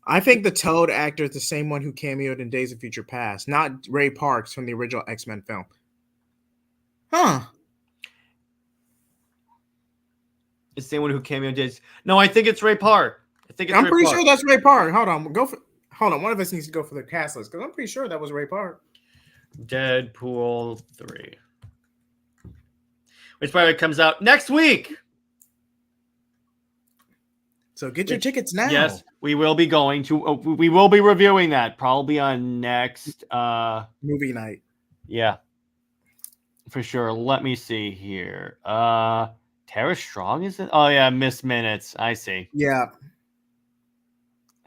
Speaker 2: I think the Toad actor is the same one who cameoed in Days of Future Past, not Ray Parks from the original X-Men film. Huh.
Speaker 1: The same one who cameoed did. No, I think it's Ray Park.
Speaker 2: I'm pretty sure that's Ray Park. Hold on. Hold on. One of us needs to go for the cast list because I'm pretty sure that was Ray Park.
Speaker 1: Deadpool 3. Which probably comes out next week.
Speaker 2: So get your tickets now.
Speaker 1: Yes, we will be going to. We will be reviewing that probably on next
Speaker 2: movie night.
Speaker 1: Yeah, for sure. Let me see here. Tara Strong is it? Oh yeah, Miss Minutes. I see.
Speaker 2: Yeah.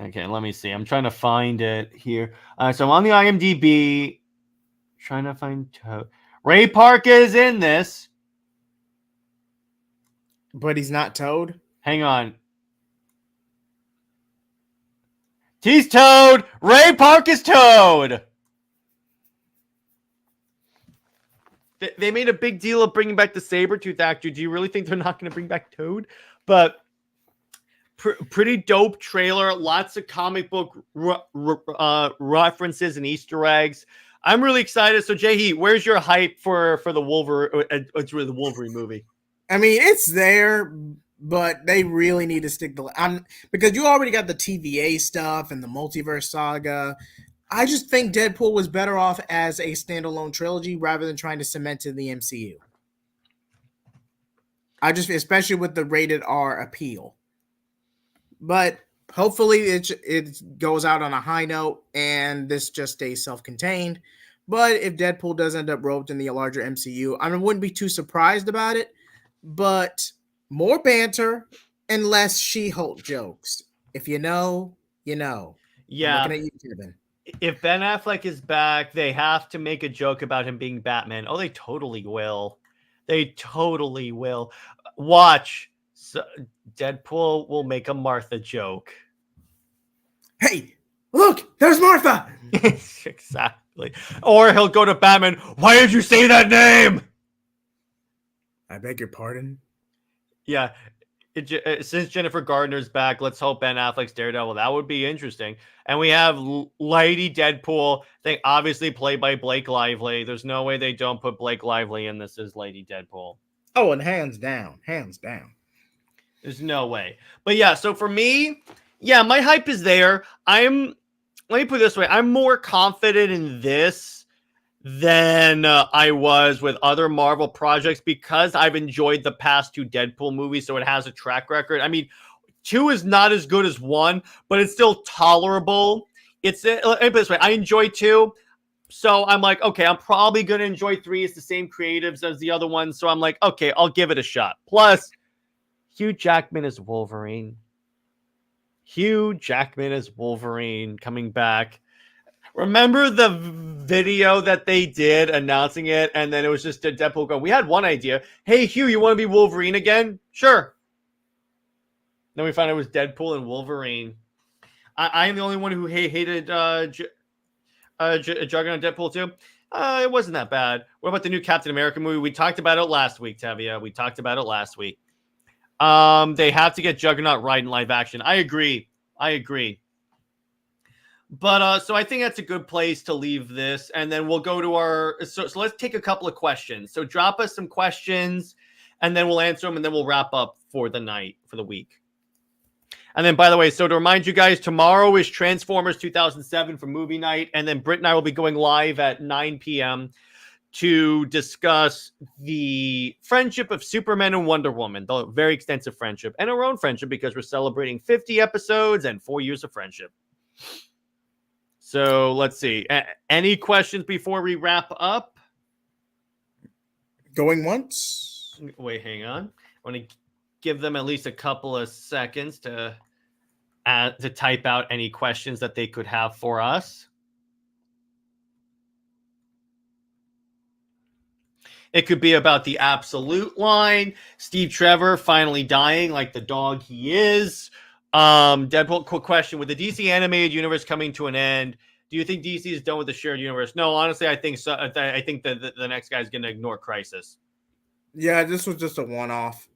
Speaker 1: Okay, let me see. I'm trying to find it here. So I'm on the IMDb. Trying to find Toad. Ray Park is in this.
Speaker 2: But he's not Toad.
Speaker 1: Hang on. He's Toad. Ray Park is Toad. They made a big deal of bringing back the Sabretooth actor. Do you really think they're not going to bring back Toad? But pretty dope trailer. Lots of comic book references and Easter eggs. I'm really excited. So, JJheat, where's your hype for the Wolverine? It's really the Wolverine movie.
Speaker 2: I mean, it's there, but they really need to stick the because you already got the TVA stuff and the multiverse saga. I just think Deadpool was better off as a standalone trilogy rather than trying to cement in the MCU. Especially with the rated R appeal. But hopefully it goes out on a high note and this just stays self-contained. But if Deadpool does end up roped in the larger MCU, I wouldn't be too surprised about it. But more banter and less She-Hulk jokes. If you know, you know.
Speaker 1: Yeah.
Speaker 2: I'm looking at you, Kevin.
Speaker 1: If Ben Affleck is back, they have to make a joke about him being Batman. Oh, they totally will. They totally will. Watch. So Deadpool will make a Martha joke.
Speaker 2: Hey, look, there's Martha.
Speaker 1: Exactly. Or he'll go to Batman. Why did you say that name?
Speaker 2: I beg your pardon?
Speaker 1: Yeah. Since Jennifer Gardner's back, let's hope Ben Affleck's Daredevil. That would be interesting. And we have Lady Deadpool, I think obviously played by Blake Lively. There's no way they don't put Blake Lively in this as Lady Deadpool.
Speaker 2: Oh, and hands down.
Speaker 1: There's no way. But yeah, so for me, yeah, my hype is there. Let me put it this way. I'm more confident in this than I was with other Marvel projects because I've enjoyed the past two Deadpool movies, so it has a track record. I mean, 2 is not as good as 1, but it's still tolerable. Let me put it this way. I enjoy 2, so I'm like, okay, I'm probably going to enjoy 3. It's the same creatives as the other ones, so I'm like, okay, I'll give it a shot. Plus, Hugh Jackman is Wolverine. Hugh Jackman is Wolverine coming back. Remember the video that they did announcing it, and then it was just a Deadpool going, we had one idea. Hey, Hugh, you want to be Wolverine again? Sure. Then we found out it was Deadpool and Wolverine. I am the only one who hated Juggernaut Deadpool too. It wasn't that bad. What about the new Captain America movie? We talked about it last week, Tavia. We talked about it last week. They have to get Juggernaut right in live action. I agree. But so I think that's a good place to leave this, and then we'll go to our. So let's take a couple of questions. So drop us some questions, and then we'll answer them, and then we'll wrap up for the night, for the week. And then, by the way, so to remind you guys, tomorrow is Transformers 2007 for movie night, and then Britt and I will be going live at 9 p.m. to discuss the friendship of Superman and Wonder Woman, the very extensive friendship, and our own friendship because we're celebrating 50 episodes and 4 years of friendship. So let's see. Any questions before we wrap up?
Speaker 2: Going once?
Speaker 1: Wait, hang on. I want to give them at least a couple of seconds to type out any questions that they could have for us. It could be about the Absolute line, Steve Trevor finally dying like the dog he is. Deadpool, quick question. With the DC animated universe coming to an end, do you think DC is done with the shared universe? No, honestly, I think so. I think that the next guy's going to ignore Crisis.
Speaker 2: Yeah, this was just a one-off.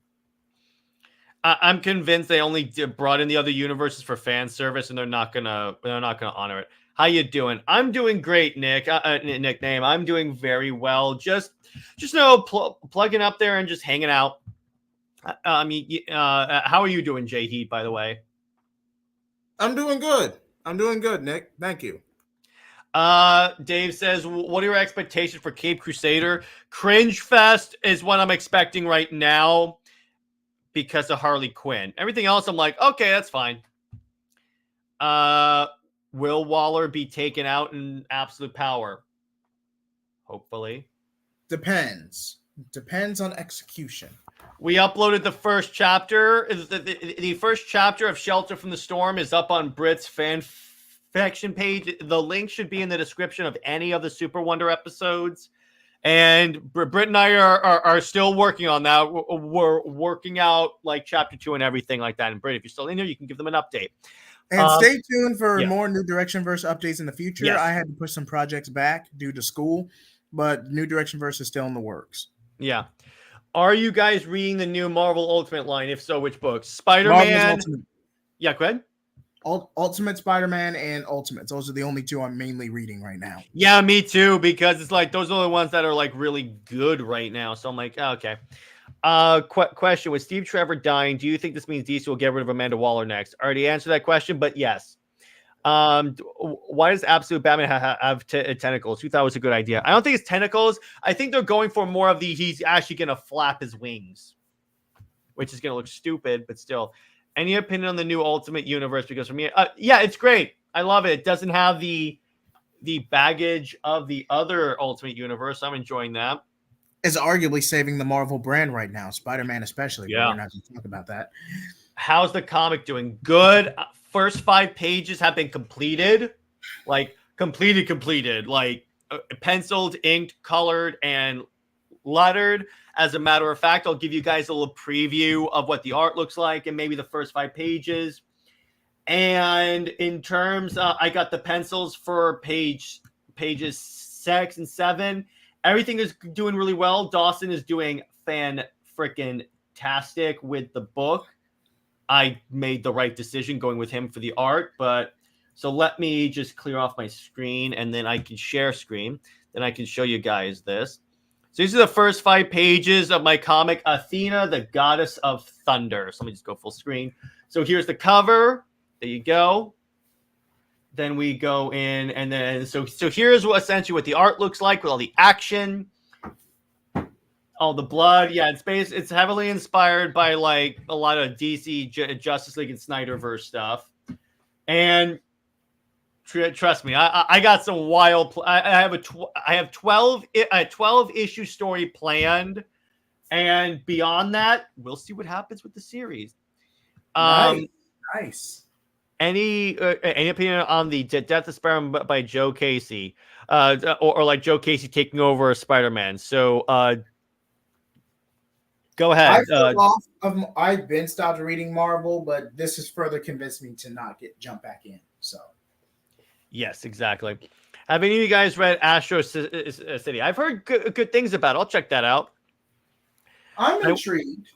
Speaker 1: I'm convinced they only brought in the other universes for fan service, and they're not gonna honor it. How you doing? I'm doing great, Nick. Nickname. I'm doing very well. Just plugging up there and just hanging out. How are you doing, JJheat, by the way?
Speaker 2: I'm doing good. Nick. Thank you.
Speaker 1: Dave says, what are your expectations for Cape Crusader? Cringe Fest is what I'm expecting right now because of Harley Quinn. Everything else, I'm like, okay, that's fine. Will Waller be taken out in Absolute Power? Hopefully.
Speaker 2: Depends on execution.
Speaker 1: We uploaded the first chapter. The first chapter of Shelter from the Storm is up on Brit's fan fiction page. The link should be in the description of any of the Super Wonder episodes. And Britt and I are still working on that. We're working out like chapter 2 and everything like that. And Britt, if you're still in there, you can give them an update.
Speaker 2: And stay tuned for
Speaker 1: yeah.
Speaker 2: more New Direction Verse updates in the future.
Speaker 1: Yes.
Speaker 2: I had to push some projects back due to school, but New Direction Verse is still in the works.
Speaker 1: Yeah. Are you guys reading the new Marvel Ultimate line? If so, which books? Spider-Man. Yeah, go ahead.
Speaker 2: Ultimate Spider-Man and Ultimates. Those are the only two I'm mainly reading right now.
Speaker 1: Yeah, me too, because it's like those are the ones that are like really good right now. So I'm like, oh, okay. Question: with Steve Trevor dying, do you think this means DC will get rid of Amanda Waller next? I already answered that question, but yes. Why does Absolute Batman have tentacles? Who thought it was a good idea? I don't think it's tentacles. I think they're going for more of the he's actually going to flap his wings, which is going to look stupid, but still. Any opinion on the new Ultimate Universe? Because for me, yeah, it's great. I love it. It doesn't have the baggage of the other Ultimate Universe. I'm enjoying that.
Speaker 2: It's arguably saving the Marvel brand right now, Spider-Man especially.
Speaker 1: Yeah.
Speaker 2: But we're not going to talk about that.
Speaker 1: How's the comic doing? Good. First 5 pages have been completed. Like, completed. Like, penciled, inked, colored, and lettered. As a matter of fact, I'll give you guys a little preview of what the art looks like and maybe the first 5 pages. And in terms, I got the pencils for pages 6 and 7. Everything is doing really well. Dawson is doing fan-frickin-tastic with the book. I made the right decision going with him for the art, but so let me just clear off my screen and then I can share screen. Then I can show you guys this. So these are the first 5 pages of my comic, Athena, the Goddess of Thunder. So let me just go full screen. So here's the cover. There you go. Then we go in, and then so here's essentially what the art looks like with all the action, all the blood. Yeah, it's heavily inspired by like a lot of DC Justice League and Snyderverse stuff. And trust me, I got some wild. I have 12 issue story planned, and beyond that, we'll see what happens with the series.
Speaker 2: Nice.
Speaker 1: Any opinion on the Death of Spider-Man by Joe Casey, or like Joe Casey taking over as Spider-Man? So, go ahead.
Speaker 2: I've been stopped reading Marvel, but this has further convinced me to not jump back in. So,
Speaker 1: yes, exactly. Have any of you guys read Astro City? I've heard good things about it. I'll check that out.
Speaker 2: I'm intrigued.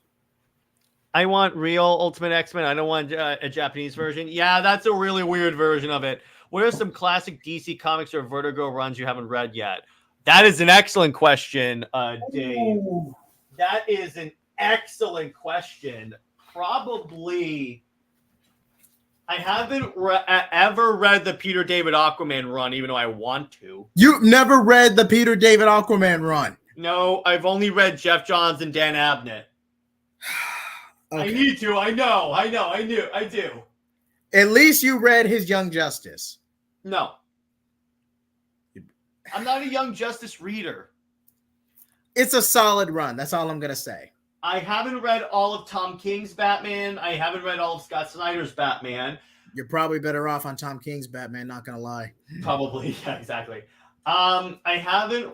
Speaker 1: I want real Ultimate X-Men. I don't want a Japanese version. Yeah, that's a really weird version of it. What are some classic DC comics or Vertigo runs you haven't read yet? That is an excellent question, Dave. Ooh. That is an excellent question. Probably, I haven't ever read the Peter David Aquaman run, even though I want to.
Speaker 2: You've never read the Peter David Aquaman run?
Speaker 1: No, I've only read Jeff Johns and Dan Abnett. Okay. I need to. I know. I do.
Speaker 2: At least you read his Young Justice.
Speaker 1: No. I'm not a Young Justice reader.
Speaker 2: It's a solid run. That's all I'm going to say.
Speaker 1: I haven't read all of Tom King's Batman. I haven't read all of Scott Snyder's Batman.
Speaker 2: You're probably better off on Tom King's Batman, not going to lie.
Speaker 1: Probably. Yeah, exactly. I haven't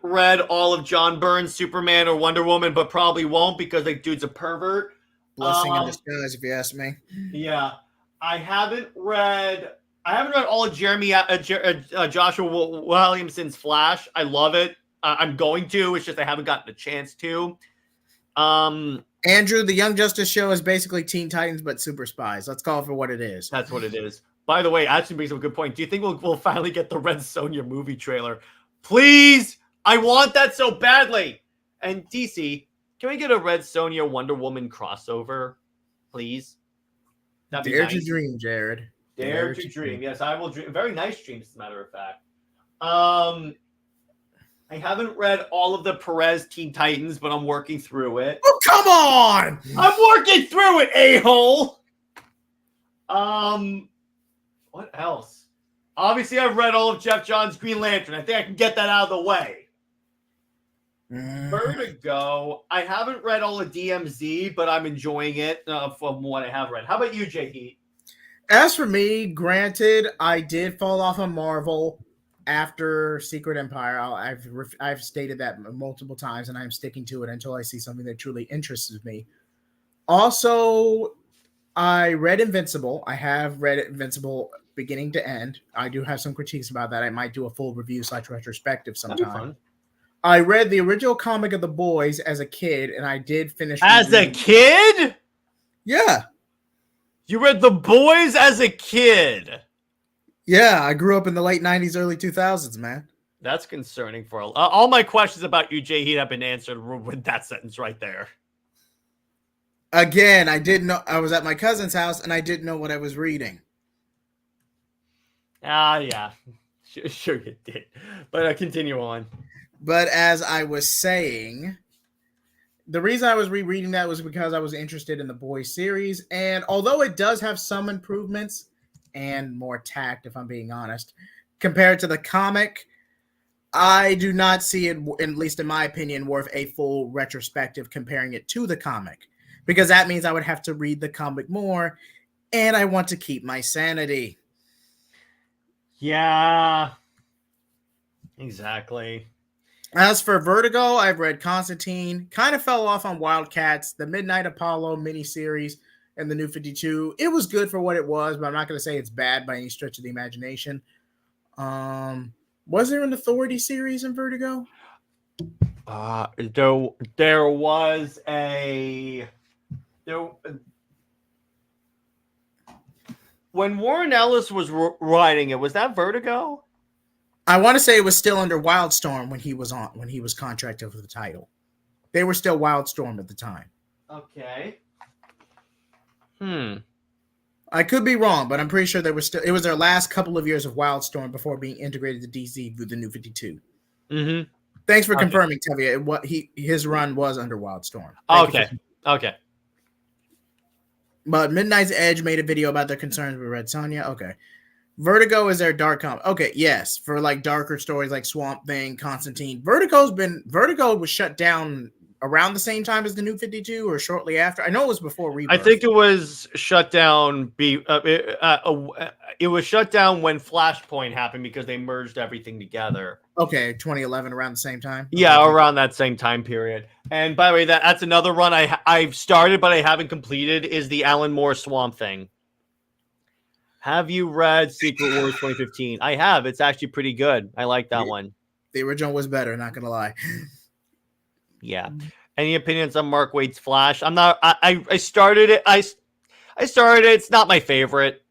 Speaker 1: read all of John Byrne's Superman or Wonder Woman, but probably won't because the dude's a pervert.
Speaker 2: Blessing in disguise, if you ask me.
Speaker 1: Yeah, I haven't read all of Joshua Williamson's Flash. I love it. I'm going to. It's just I haven't gotten a chance to.
Speaker 2: Andrew, the Young Justice show is basically Teen Titans, but super spies. Let's call it for what it is.
Speaker 1: That's what it is. By the way, actually brings up a good point. Do you think we'll finally get the Red Sonja movie trailer? Please, I want that so badly. And DC, can we get a Red Sonja Wonder Woman crossover, please? That'd be
Speaker 2: Dare
Speaker 1: nice.
Speaker 2: to dream, Jared.
Speaker 1: Dare to dream. Yes, I will dream. Very nice dreams, as a matter of fact. I haven't read all of the Perez Teen Titans, but I'm working through it.
Speaker 2: Oh, come on!
Speaker 1: I'm working through it, a-hole. What else? Obviously, I've read all of Jeff Johns' Green Lantern. I think I can get that out of the way. Vertigo. I haven't read all of DMZ, but I'm enjoying it from what I have read. How about you, JJheat?
Speaker 2: As for me, granted, I did fall off on Marvel after Secret Empire. I've stated that multiple times, and I'm sticking to it until I see something that truly interests me. Also, I read Invincible. I have read Invincible beginning to end. I do have some critiques about that. I might do a full review / retrospective sometime.
Speaker 1: That'd be fun.
Speaker 2: I read the original comic of The Boys as a kid, and I did finish.
Speaker 1: As a kid?
Speaker 2: Yeah.
Speaker 1: You read The Boys as a kid?
Speaker 2: Yeah, I grew up in the late 90s, early 2000s, man.
Speaker 1: That's concerning for all my questions about you, JJheat, have been answered with that sentence right there.
Speaker 2: Again, I didn't know. I was at my cousin's house, and I didn't know what I was reading.
Speaker 1: Yeah. Sure you did. But continue on.
Speaker 2: But as I was saying, the reason I was rereading that was because I was interested in the Boys series. And although it does have some improvements and more tact, if I'm being honest, compared to the comic, I do not see it, at least in my opinion, worth a full retrospective comparing it to the comic. Because that means I would have to read the comic more, and I want to keep my sanity.
Speaker 1: Yeah. Exactly.
Speaker 2: As for Vertigo, I've read Constantine, kind of fell off on Wildcats, the Midnight Apollo miniseries, and the New 52. It was good for what it was, but I'm not going to say it's bad by any stretch of the imagination. Was there an Authority series in Vertigo?
Speaker 1: There was a... When Warren Ellis was writing it, was that Vertigo?
Speaker 2: I want to say it was still under Wildstorm when he was contracted for the title. They were still Wildstorm at the time.
Speaker 1: Okay.
Speaker 2: I could be wrong, but I'm pretty sure it was their last couple of years of Wildstorm before being integrated to DC through the New 52.
Speaker 1: Mm-hmm.
Speaker 2: Thanks for confirming, Tevye. His run was under Wildstorm.
Speaker 1: Okay.
Speaker 2: But Midnight's Edge made a video about their concerns with Red Sonja. Okay. Vertigo is their dark comic. Okay, yes. For like darker stories like Swamp Thing, Constantine. Vertigo was shut down around the same time as the New 52 or shortly after. I know it was before Rebirth.
Speaker 1: I think it was shut down. It was shut down when Flashpoint happened because they merged everything together.
Speaker 2: Okay, 2011, around the same time.
Speaker 1: Yeah, around that same time period. And by the way, that's another run I've started but I haven't completed is the Alan Moore Swamp Thing. Have you read Secret Wars 2015? I have. It's actually pretty good. I like that one.
Speaker 2: The original was better, not gonna lie.
Speaker 1: Yeah. Any opinions on Mark Waid's Flash? I'm not. I started it. I started it. It's not my favorite.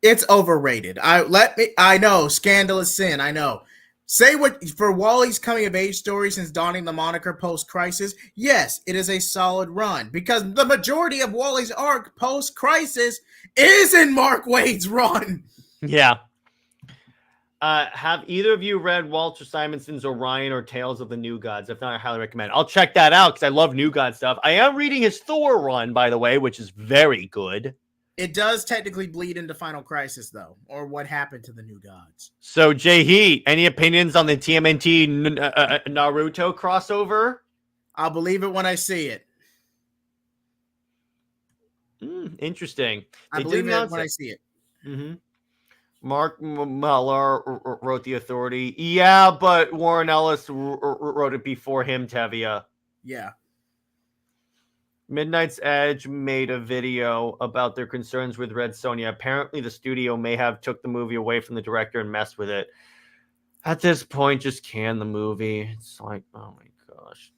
Speaker 2: It's overrated. I know. Scandalous sin. I know. Say what for Wally's coming of age story since donning the moniker post crisis. Yes, it is a solid run because the majority of Wally's arc post crisis is in Mark Waid's run.
Speaker 1: Yeah. Have either of you read Walter Simonson's Orion or Tales of the New Gods? If not, I highly recommend. I'll check that out because I love New God stuff. I am reading his Thor run, by the way, which is very good.
Speaker 2: It does technically bleed into Final Crisis, though, or what happened to the New Gods.
Speaker 1: So, JJheat, any opinions on the TMNT Naruto crossover?
Speaker 2: I'll believe it when I see it.
Speaker 1: Interesting.
Speaker 2: I believe it when I see it.
Speaker 1: Mm-hmm. Mark Muller wrote The Authority. Yeah, but Warren Ellis wrote it before him, Tevye.
Speaker 2: Yeah.
Speaker 1: Midnight's Edge made a video about their concerns with Red Sonja. Apparently, the studio may have took the movie away from the director and messed with it. At this point, just can the movie. It's like, oh my gosh.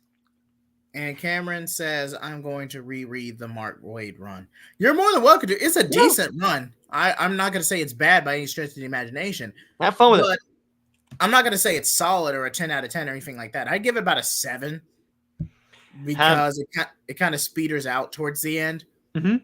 Speaker 2: And Cameron says, I'm going to reread the Mark Waid run. You're more than welcome to. It's a decent run. I'm not going to say it's bad by any stretch of the imagination.
Speaker 1: Have fun with it.
Speaker 2: I'm not going to say it's solid or a 10 out of 10 or anything like that. I'd give it about a 7 because it kind of speeders out towards the end.
Speaker 1: Mm-hmm.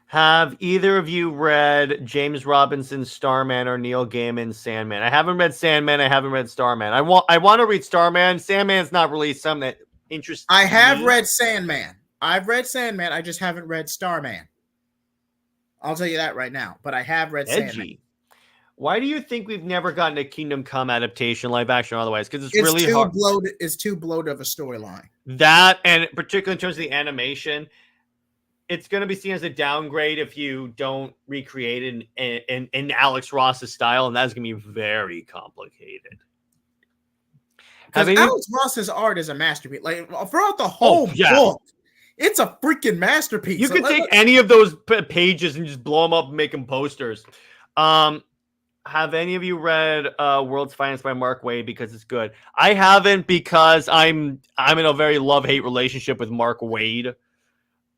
Speaker 1: Have either of you read James Robinson's Starman or Neil Gaiman's Sandman? I haven't read Sandman. I haven't read Starman. I want to read Starman. Sandman's not released. Something that interests me.
Speaker 2: I have read Sandman. I've read Sandman. I just haven't read Starman. I'll tell you that right now. But I have read Sandman.
Speaker 1: Why do you think we've never gotten a Kingdom Come adaptation, live action or otherwise? Because it's really
Speaker 2: too
Speaker 1: hard.
Speaker 2: bloated. It's too bloated of a storyline.
Speaker 1: That, and particularly in terms of the animation, it's going to be seen as a downgrade if you don't recreate it in Alex Ross's style, and that's going to be very complicated.
Speaker 2: Because Alex Ross's art is a masterpiece. Like throughout the whole book, it's a freaking masterpiece.
Speaker 1: You could take any of those pages and just blow them up and make them posters. Have any of you read World's Finest by Mark Waid? Because it's good. I haven't, because I'm in a very love-hate relationship with Mark Waid.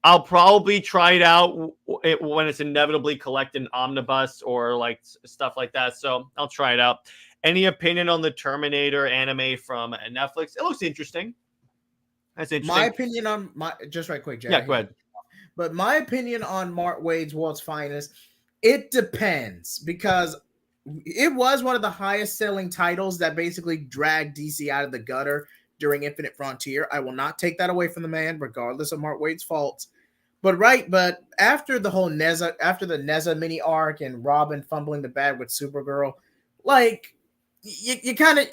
Speaker 1: I'll probably try it out when it's inevitably collected in omnibus or like stuff like that. So I'll try it out. Any opinion on the Terminator anime from Netflix? It looks interesting. That's interesting.
Speaker 2: My opinion on just right quick, Jay.
Speaker 1: Yeah, go ahead.
Speaker 2: But my opinion on Mark Waid's World's Finest, it depends, because it was one of the highest selling titles that basically dragged DC out of the gutter during Infinite Frontier. I will not take that away from the man, regardless of Mark Waid's faults. But after the whole Neza mini arc and Robin fumbling the bag with Supergirl, like you kind of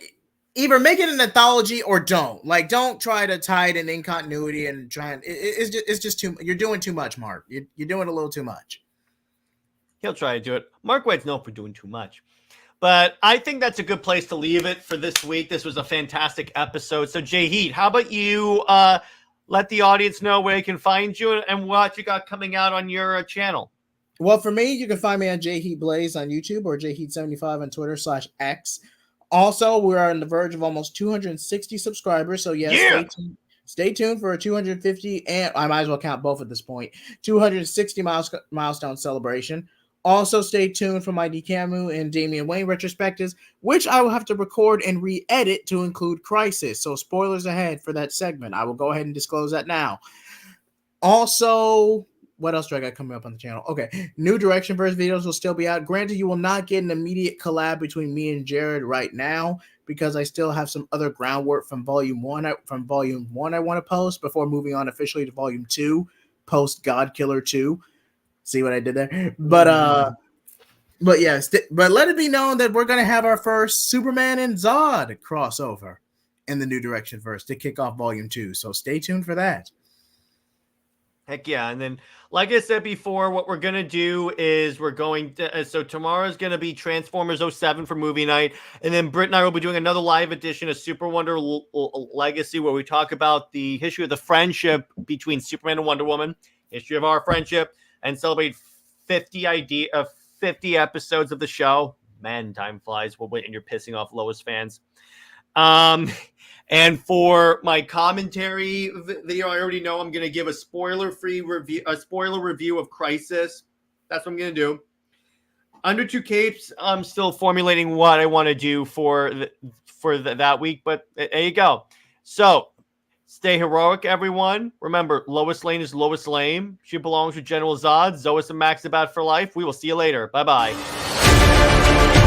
Speaker 2: either make it an anthology or don't. Like, don't try to tie it in continuity and try and it's just too. You're doing too much, Mark. You're doing a little too much.
Speaker 1: He'll try to do it. Mark Waid's known for doing too much. But I think that's a good place to leave it for this week. This was a fantastic episode. So, JJheat, how about you let the audience know where they can find you and what you got coming out on your channel?
Speaker 2: Well, for me, you can find me on JJheat Blaze on YouTube or JJheat75 on Twitter /X. Also, we are on the verge of almost 260 subscribers. So, yes, stay tuned for a 250, and I might as well count both at this point, 260 milestone celebration. Also, stay tuned for my DeCamu and Damian Wayne retrospectives, which I will have to record and re-edit to include Crisis. So, spoilers ahead for that segment. I will go ahead and disclose that now. Also, what else do I got coming up on the channel? Okay, new Direction Verse videos will still be out. Granted, you will not get an immediate collab between me and Jared right now, because I still have some other groundwork from Volume 1 I want to post before moving on officially to Volume 2, post God Killer 2. See what I did there? But yeah, but let it be known that we're going to have our first Superman and Zod crossover in the new Direction verse to kick off Volume 2. So stay tuned for that.
Speaker 1: Heck yeah. And then, like I said before, what we're going to do is we're going to, so tomorrow's going to be Transformers 07 for movie night. And then Britt and I will be doing another live edition of Super Wonder Legacy, where we talk about the history of the friendship between Superman and Wonder Woman, history of our friendship, and celebrate 50 episodes of the show. Man, time flies. We'll wait, and you're pissing off Lois fans. And for my commentary video, I already know I'm going to give a spoiler review of Crisis. That's what I'm going to do. Under Two Capes, I'm still formulating what I want to do for that week, but there you go. So, stay heroic, everyone. Remember, Lois Lane is Lois Lame. She belongs with General Zod. Zois and Max about for life. We will see you later. Bye-bye.